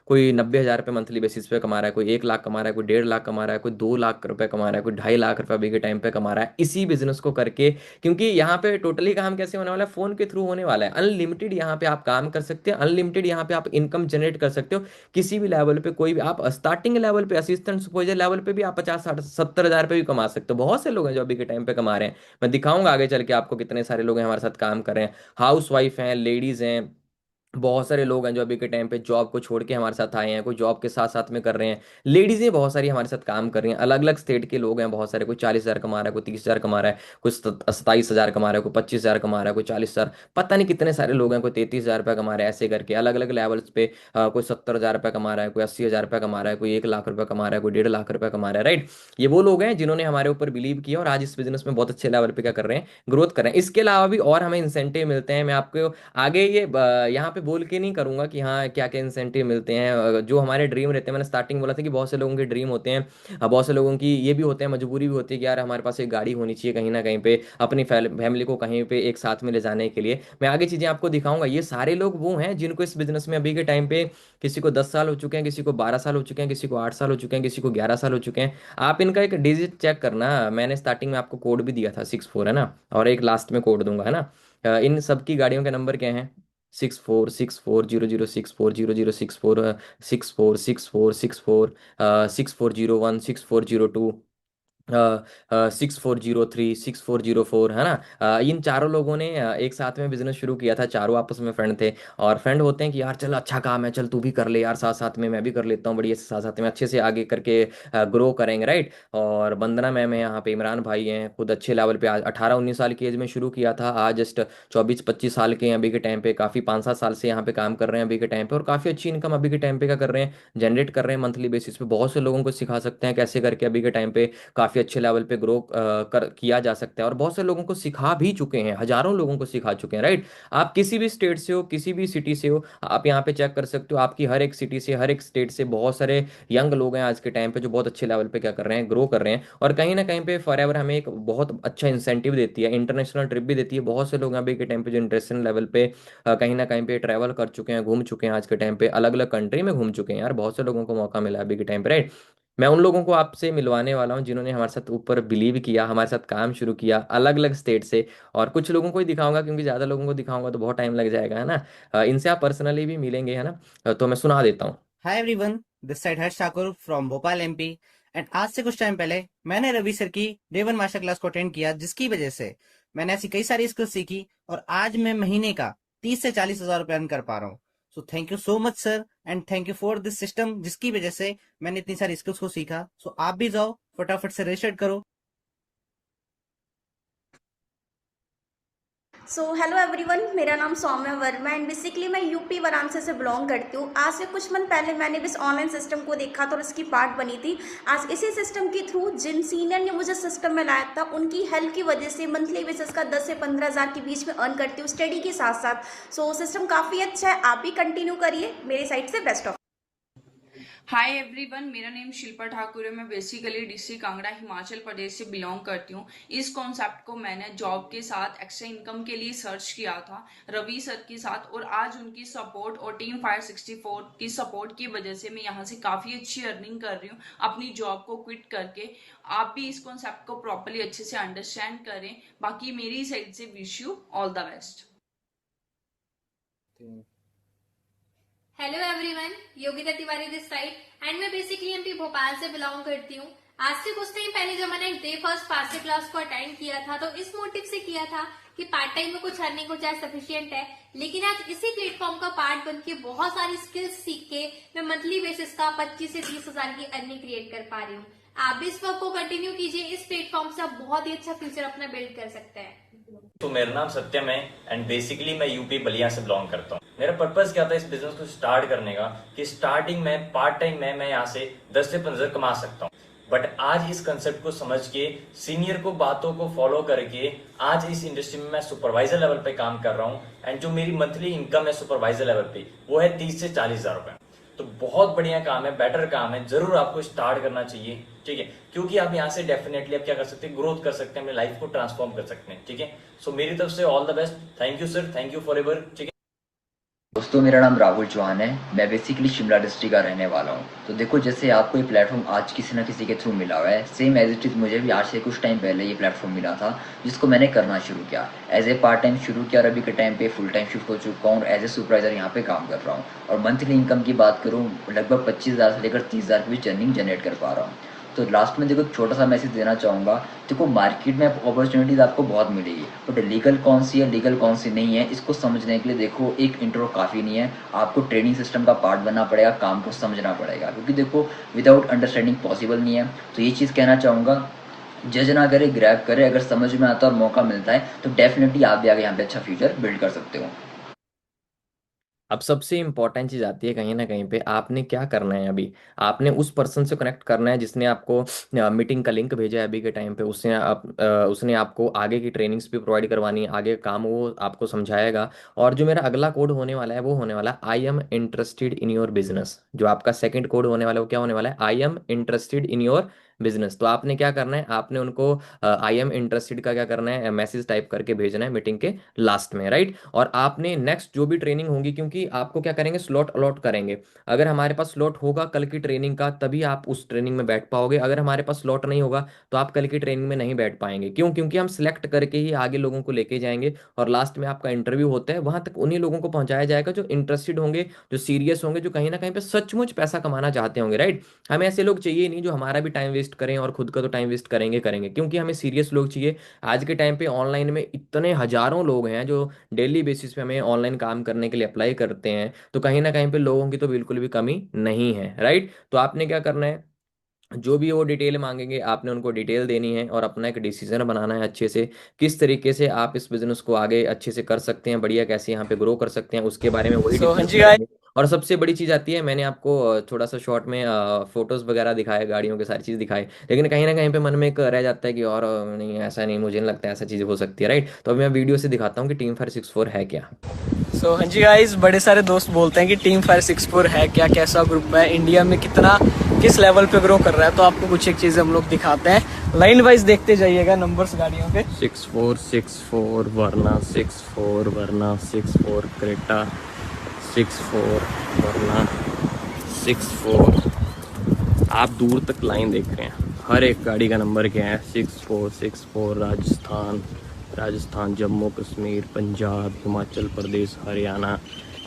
कोई 90 हज़ार पे मंथली बेसिस पे कमा रहा है, कोई 1 लाख कमा रहा है, कोई 1.5 लाख कमा रहा है, कोई 2 लाख रुपए कमा रहा है, कोई 2.5 लाख रुपए अभी के टाइम पे कमा रहा है इसी बिजनेस को करके। क्योंकि यहाँ पे टोटली काम कैसे होने वाला है? फोन के थ्रू होने वाला है। अनलिमिटेड यहाँ पे आप काम कर सकते हैं, अनलिमिटेड यहाँ पे आप इनकम जनरेट कर सकते हो। किसी भी लेवल पे, कोई भी आप स्टार्टिंग लेवल पे, असिस्टेंट सुपरवाइजर लेवल पे भी आप 50, 60, 70 हज़ार पे भी कमा सकते हो। बहुत से लोग हैं जो अभी के टाइम पे कमा रहे हैं। मैं दिखाऊंगा आगे चल के आपको कितने सारे लोग हैं हमारे साथ काम कर रहे हैं। हाउस वाइफ हैं, लेडीज हैं, बहुत सारे लोग हैं जो अभी के टाइम पे जॉब को छोड़ के हमारे साथ आए हैं, कोई जॉब के साथ साथ में कर रहे हैं। लेडीजें बहुत सारी हमारे साथ काम कर रही हैं, अलग अलग स्टेट के लोग हैं बहुत सारे, कोई 40 हज़ार कमा रहा है, कोई 30 हज़ार कमा रहा है, कोई 27 हज़ार कमा रहा है, कोई 25 हज़ार कमा रहा है, कोई 40 हज़ार, पता नहीं कितने सारे लोग हैं, कोई 33 हज़ार रुपये कमा रहे हैं। ऐसे करके अलग अलग लेवल्स पे कोई 70 हज़ार रुपये कमा रहा है, कोई 80 हज़ार रुपये कमा रहा है, कोई 1 लाख रुपये कमा रहा है, कोई 1.5 लाख रुपये कमा रहा है, राइट? ये वो लोग हैं जिन्होंने हमारे ऊपर बिलीव किया और आज इस बिजनेस में बहुत अच्छे लेवल पे क्या कर रहे हैं? ग्रोथ कर रहे हैं। इसके अलावा भी और हमें इंसेंटिव मिलते हैं। मैं आपको आगे ये यहाँ पे बोल के नहीं करूंगा कि हाँ क्या क्या इंसेंटिव मिलते हैं। जो हमारे ड्रीम रहते हैं, मैंने स्टार्टिंग बोला था कि बहुत से लोगों के ड्रीम होते हैं, बहुत से लोगों की ये भी होते हैं, मजबूरी भी होती है कि यार हमारे पास एक गाड़ी होनी चाहिए कहीं ना कहीं पे, अपनी फैमिली को कहीं पे एक साथ में ले जाने के लिए। मैं आगे चीजें आपको दिखाऊंगा। ये सारे लोग वो हैं जिनको इस बिजनेस में अभी के टाइम पे, किसी को 10 साल हो चुके हैं, किसी को 12 साल हो चुके हैं, किसी को 8 साल हो चुके हैं, किसी को 11 साल हो चुके हैं। आप इनका एक डिजिट चेक करना, मैंने स्टार्टिंग में आपको कोड भी दिया था 64, है ना? और एक लास्ट में कोड दूंगा, है ना? इन सबकी गाड़ियों के नंबर क्या हैं? 646400640064, 646464, 6401, 6402, 6403, 6404, है ना? इन चारों लोगों ने एक साथ में बिजनेस शुरू किया था, चारों आपस में फ्रेंड थे। और फ्रेंड होते हैं कि यार चल अच्छा काम है, चल तू भी कर ले यार, साथ साथ में मैं भी कर लेता हूँ, बढ़िया से साथ साथ में अच्छे से आगे करके ग्रो करेंगे, राइट? और वंदना मैम है यहाँ पे, इमरान भाई हैं, खुद अच्छे लेवल पे, आज 18, 19 साल की एज में शुरू किया था, आज जस्ट 24, 25 साल के हैं अभी के टाइम पे। काफ़ी 5, 7 साल से यहाँ पे काम कर रहे हैं अभी के टाइम पे, और काफ़ी अच्छी इनकम अभी के टाइम पे क्या कर रहे हैं? जनरेट कर रहे हैं मंथली बेसिस पे। बहुत से लोगों को सिखा सकते हैं कैसे करके अभी के टाइम पे काफ़ी अच्छे लेवल पे ग्रो कर किया जा सकता है। और बहुत से लोगों को सिखा भी चुके हैं, हजारों लोगों को सिखा चुके हैं, राइट? आप किसी भी स्टेट से हो, किसी भी सिटी से हो, आप यहाँ पे चेक कर सकते हो, आपकी हर एक सिटी से, हर एक स्टेट से बहुत सारे यंग लोग हैं आज के टाइम पे जो बहुत अच्छे लेवल पे क्या कर रहे हैं? ग्रो कर रहे हैं। और कहीं ना कहीं पे फॉरएवर हमें एक बहुत अच्छा इंसेंटिव देती है, इंटरनेशनल ट्रिप भी देती है। बहुत से लोग अभी के टाइम पे जो इंटरनेशनल लेवल पे कहीं ना कहीं पे ट्रैवल कर चुके हैं, घूम चुके हैं, आज के टाइम पे अलग अलग कंट्री में घूम चुके हैं यार। बहुत से लोगों को मौका मिला है अभी के टाइम पे, राइट? मैं उन लोगों को आपसे मिलवाने वाला हूँ जिन्होंने हमारे साथ ऊपर बिलीव किया, हमारे साथ काम शुरू किया अलग अलग स्टेट से। और कुछ लोगों को ही दिखाऊंगा, क्योंकि ज़्यादा लोगों को दिखाऊंगा तो बहुत टाइम लग जाएगा, है ना? इनसे आप पर्सनली भी मिलेंगे, है ना? तो मैं सुना देता हूँ। Hi everyone, this side Harsh Thakur from Bhopal MP, and आज से कुछ टाइम पहले मैंने रवि सर की डे 1 मास्टर क्लास को अटेंड किया, जिसकी वजह से मैंने ऐसी कई सारी स्किल्स सीखी और आज मैं महीने का 30 से 40 हज़ार रुपये अर्न कर पा रहा हूँ। So thank you so much sir, and thank you for this system, जिसकी वजह से मैंने इतनी सारी स्किल्स को सीखा। सो आप भी जाओ, फटाफट से रजिस्टर करो। हेलो एवरीवन, मेरा नाम सौम्या वर्मा एंड बेसिकली मैं यूपी वाराणसी से बिलोंग करती हूँ। आज से कुछ मंथ पहले मैंने भी इस ऑनलाइन सिस्टम को देखा था और इसकी पार्ट बनी थी। आज इसी सिस्टम के थ्रू जिन सीनियर ने मुझे सिस्टम में लाया था, उनकी हेल्प की वजह से मंथली बेसिस का 10 से 15 हज़ार के बीच में अर्न करती हूँ स्टडी के साथ साथ। सिस्टम काफ़ी अच्छा है, आप भी कंटिन्यू करिए। मेरी साइड से बेस्ट ऑफ। हाय एवरीवन, मेरा नेम शिल्पा ठाकुर है। मैं बेसिकली डिस्ट्रिक्ट कांगड़ा हिमाचल प्रदेश से बिलोंग करती हूँ। इस कॉन्सेप्ट को मैंने जॉब के साथ एक्स्ट्रा इनकम के लिए सर्च किया था रवि सर के साथ, और आज उनकी सपोर्ट और टीम फायर 64 की सपोर्ट की वजह से मैं यहाँ से काफ़ी अच्छी अर्निंग कर रही हूँ अपनी जॉब को क्विट करके। आप भी इस कॉन्सेप्ट को प्रॉपरली अच्छे से अंडरस्टैंड करें। बाकी मेरी साइड से wish you all the best. Hello everyone, Yogita Tiwari this side and मैं बेसिकली एमपी भोपाल से बिलोंग करती हूँ। आज से कुछ टाइम पहले जब मैंने डे फर्स्ट मास्टर क्लास को अटेंड किया था, तो इस मोटिव से किया था कि पार्ट टाइम में कुछ अर्निंग हो जाए सफिशिएंट है। लेकिन आज इसी प्लेटफॉर्म का पार्ट बन के बहुत सारी स्किल्स सीख के मैं मंथली बेसिस का 25 से 30 हज़ार की अर्निंग क्रिएट कर पा रही हूँ। आप भी इस वर्क को कंटिन्यू कीजिए। इस प्लेटफॉर्म से आप बहुत ही अच्छा फ्यूचर अपना बिल्ड कर सकते हैं। तो मेरा नाम सत्यम है एंड बेसिकली मैं यूपी बलिया से बिलोंग करता हूँ। मेरा पर्पस क्या था इस बिजनेस को स्टार्ट करने का कि स्टार्टिंग में पार्ट टाइम में मैं यहाँ से 10 से 15 कमा सकता हूँ, बट आज इस कंसेप्ट को समझ के सीनियर को बातों को फॉलो करके आज इस इंडस्ट्री में मैं सुपरवाइजर लेवल पे काम कर रहा हूँ। एंड जो मेरी मंथली इनकम है सुपरवाइजर लेवल पे वो है 30 से 40 हज़ार रुपए। तो बहुत बढ़िया काम है, बेटर काम है, जरूर आपको स्टार्ट करना चाहिए, ठीक है, क्योंकि आप यहाँ से डेफिनेटली आप क्या कर सकते हैं, ग्रोथ कर सकते हैं, अपनी लाइफ को ट्रांसफॉर्म कर सकते हैं, ठीक है। सो मेरी तरफ से all the best. Thank you sir, thank you for ever, ठीक है। दोस्तों, मेरा नाम राहुल चौहान है। मैं बेसिकली शिमला डिस्ट्रिक्ट का रहने वाला हूँ। तो देखो, जैसे आपको ये प्लेटफॉर्म आज किसी न किसी के थ्रू मिला हुआ है, सेम एज इट इज मुझे भी आज से कुछ टाइम पहले ये प्लेटफॉर्म मिला था, जिसको मैंने करना शुरू किया। एज ए पार्ट टाइम शुरू किया और अभी के टाइम पे फुल टाइम शिफ्ट हो चुका हूँ और एज ए सुपरवाइजर यहाँ पे काम कर रहा हूँ। और मंथली इनकम की बात करूँ, लगभग 25 हज़ार से लेकर 30 हज़ार की भी अर्निंग जनरेट कर पा रहा हूँ। तो लास्ट में देखो, एक छोटा सा मैसेज देना चाहूँगा। देखो, मार्केट में अपॉर्चुनिटीज आपको बहुत मिलेगी, बट लीगल कौन सी है, लीगल कौन सी नहीं है, इसको समझने के लिए देखो एक इंट्रो काफ़ी नहीं है, आपको ट्रेनिंग सिस्टम का पार्ट बनना पड़ेगा, काम को समझना पड़ेगा, क्योंकि देखो विदाउट अंडरस्टैंडिंग पॉसिबल नहीं है। तो ये चीज़ कहना चाहूँगा, जज ना करे, ग्रैब करे। अगर समझ में आता है और मौका मिलता है तो डेफिनेटली आप भी आगे यहाँ पे अच्छा फ्यूचर बिल्ड कर सकते हो। अब सबसे इम्पोर्टेंट चीज़ आती है कहीं ना कहीं पे, आपने क्या करना है अभी। आपने उस पर्सन से कनेक्ट करना है जिसने आपको मीटिंग का लिंक भेजा है अभी के टाइम पे। उसने आपको आगे की ट्रेनिंग्स भी प्रोवाइड करवानी है, आगे काम वो आपको समझाएगा। और जो मेरा अगला कोड होने वाला है वो होने वाला है I am interested in your business. जो आपका सेकंड कोड होने वाला है वो क्या होने वाला है, I am interested in your business. तो आपने क्या करना है, आपने उनको आई एम इंटरेस्टेड का क्या करना है, मैसेज टाइप करके भेजना है मीटिंग के लास्ट में, राइट। और आपने नेक्स्ट जो भी ट्रेनिंग होगी, क्योंकि आपको क्या करेंगे, स्लॉट अलॉट करेंगे। अगर हमारे पास स्लॉट होगा कल की ट्रेनिंग का, तभी आप उस ट्रेनिंग में बैठ पाओगे। अगर हमारे पास स्लॉट नहीं होगा तो आप कल की ट्रेनिंग में नहीं बैठ पाएंगे। क्यों? क्योंकि हम सिलेक्ट करके ही आगे लोगों को लेके जाएंगे और लास्ट में आपका इंटरव्यू होता है, वहां तक उन्हीं लोगों को पहुंचाया जाएगा जो इंटरेस्टेड होंगे, जो सीरियस होंगे, जो कहीं ना कहीं पे सचमुच पैसा कमाना चाहते होंगे, राइट। हमें ऐसे लोग चाहिए नहीं जो हमारा भी टाइम वेस्ट करें और खुद का तो टाइम वेस्ट करेंगे करेंगे, क्योंकि हमें सीरियस लोग चाहिए। आज के टाइम पे ऑनलाइन में इतने हजारों लोग हैं जो डेली बेसिस पे हमें ऑनलाइन काम करने के लिए अप्लाई करते हैं, तो कहीं ना कहीं पे लोगों की तो बिल्कुल भी कमी नहीं है, राइट। तो आपने क्या करना है, जो भी वो डिटेल मांगेंगे आपने उनको डिटेल देनी है और अपना एक डिसीजन बनाना है अच्छे से, किस तरीके से आप इस बिजनेस को आगे अच्छे से कर सकते हैं, बढ़िया कैसे यहाँ पे ग्रो कर सकते हैं, उसके बारे में वही हाँ डिस्कस जी करेंगे। और सबसे बड़ी चीज़ आती है, मैंने आपको थोड़ा सा शॉर्ट में फोटोज वगैरह दिखाए, गाड़ियों के सारी चीज़ दिखाई, लेकिन कहीं ना कहीं पे मन में एक रह जाता है कि और नहीं, ऐसा नहीं, मुझे नहीं लगता ऐसा चीज़ हो सकती है, राइट। तो अभी मैं वीडियो से दिखाता हूँ कि टीम फायर 64 है क्या। हाँ जी गाइस, बड़े सारे दोस्त बोलते हैं कि टीम फायर 64 है क्या, कैसा ग्रुप है, इंडिया में कितना किस लेवल पे ग्रो कर रहा है। तो आपको कुछ एक चीज़ हम लोग दिखाते हैं, लाइन वाइज देखते जाइएगा नंबर्स गाड़ियों के। 6464 वरना 64 वरना 64 क्रेटा 64 वरना 64। आप दूर तक लाइन देख रहे हैं, हर एक गाड़ी का नंबर क्या है, 6464। राजस्थान, जम्मू कश्मीर, पंजाब, हिमाचल प्रदेश, हरियाणा,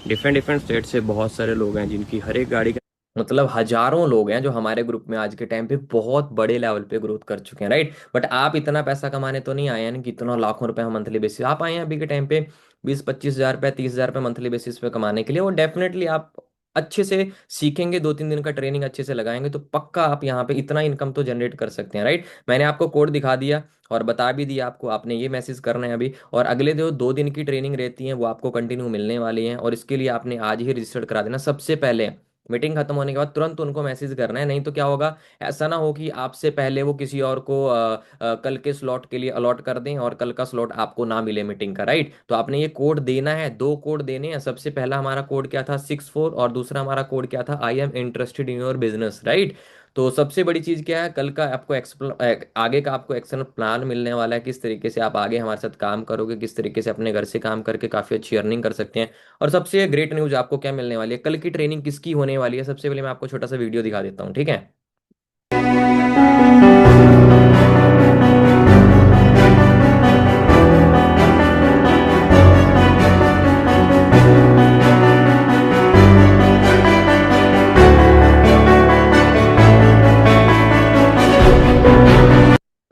डिफरेंट स्टेट से बहुत सारे लोग हैं जिनकी हर एक गाड़ी का मतलब हजारों लोग हैं जो हमारे ग्रुप में आज के टाइम पे बहुत बड़े लेवल पे ग्रोथ कर चुके हैं, राइट। बट आप इतना पैसा कमाने तो नहीं आए हैं कि इतना लाखों रुपए मंथली बेसिस आप आए हैं अभी के टाइम पे 20-25 हज़ार रुपए 30 हज़ार रुपए मंथली बेसिस पे कमाने के लिए। और डेफिनेटली आप अच्छे से सीखेंगे, 2-3 दिन का ट्रेनिंग अच्छे से लगाएंगे तो पक्का आप यहाँ पे इतना इनकम तो जनरेट कर सकते हैं, राइट। मैंने आपको कोड दिखा दिया और बता भी दिया आपको, आपने ये मैसेज करना है अभी। और अगले जो 2 दिन की ट्रेनिंग रहती है वो आपको कंटिन्यू मिलने वाली है, और इसके लिए आपने आज ही रजिस्टर करा देना सबसे पहले। मीटिंग खत्म होने के बाद तुरंत उनको मैसेज करना है, नहीं तो क्या होगा, ऐसा ना हो कि आपसे पहले वो किसी और को कल के स्लॉट के लिए अलॉट कर दें और कल का स्लॉट आपको ना मिले मीटिंग का, राइट। तो आपने ये कोड देना है, 2 कोड देने हैं। सबसे पहला हमारा कोड क्या था, 64, और दूसरा हमारा कोड क्या था, I am interested in your business, right. तो सबसे बड़ी चीज क्या है, कल का आपको आगे का आपको एक्शन प्लान मिलने वाला है, किस तरीके से आप आगे हमारे साथ काम करोगे, किस तरीके से अपने घर से काम करके काफी अच्छी अर्निंग कर सकते हैं। और सबसे ग्रेट न्यूज आपको क्या मिलने वाली है, कल की ट्रेनिंग किसकी होने वाली है, सबसे पहले मैं आपको छोटा सा वीडियो दिखा देता हूँ, ठीक है।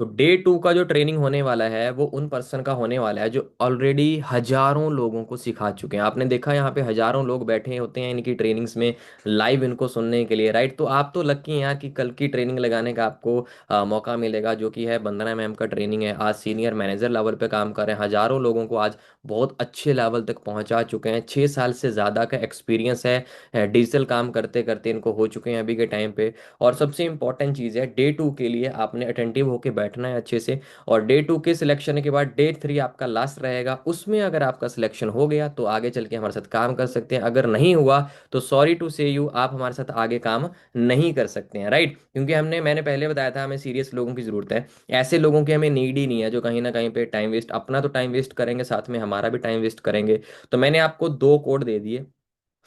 तो डे 2 का जो ट्रेनिंग होने वाला है वो उन पर्सन का होने वाला है जो ऑलरेडी हजारों लोगों को सिखा चुके हैं। आपने देखा यहाँ पे हजारों लोग बैठे होते हैं इनकी ट्रेनिंग्स में लाइव इनको सुनने के लिए, राइट। तो आप तो लकी हैं यार कि कल की ट्रेनिंग लगाने का आपको मौका मिलेगा, जो कि है 15 मैम का ट्रेनिंग है। आज सीनियर मैनेजर लेवल पे काम कर रहे हैं, हजारों लोगों को आज बहुत अच्छे लेवल तक पहुंचा चुके हैं। 6 साल से ज़्यादा का एक्सपीरियंस है डिजिटल काम करते करते इनको हो चुके हैं अभी के टाइम पे। और सबसे इंपॉर्टेंट चीज़ है, डे 2 के लिए आपने अटेंटिव होकर बैठना है अच्छे से। और डे 2 के सिलेक्शन के बाद डे 3 आपका लास्ट रहेगा, उसमें अगर आपका सिलेक्शन हो गया तो आगे चल के हमारे साथ काम कर सकते हैं, अगर नहीं हुआ तो सॉरी टू से यू, आप हमारे साथ आगे काम नहीं कर सकते हैं, राइट। क्योंकि मैंने पहले बताया था हमें सीरियस लोगों की ज़रूरत है। ऐसे लोगों की हमें नीड ही नहीं है जो कहीं ना कहीं पे टाइम वेस्ट, अपना तो टाइम वेस्ट करेंगे साथ में हमारा भी टाइम वेस्ट करेंगे। तो मैंने आपको 2 कोड दे दिए।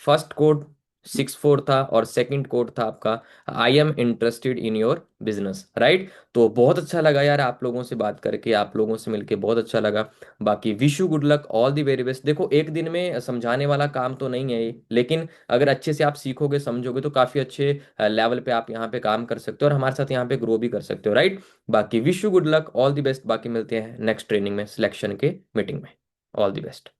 फर्स्ट कोड 64 था और सेकंड कोड था आपका I am interested in your business, right. तो बहुत अच्छा लगा यार आप लोगों से बात करके, आप लोगों से मिलके बहुत अच्छा लगा। बाकी wish you good luck, all the very best. देखो एक दिन में समझाने वाला काम तो नहीं है ये, लेकिन अगर अच्छे से आप सीखोगे समझोगे तो काफी अच्छे लेवल पे आप यहाँ पे काम कर सकते हो और हमारे साथ यहाँ पे ग्रो भी कर सकते हो, राइट। बाकी wish you good luck, all the best. बाकी मिलते हैं नेक्स्ट ट्रेनिंग में सिलेक्शन के मीटिंग में। All the best.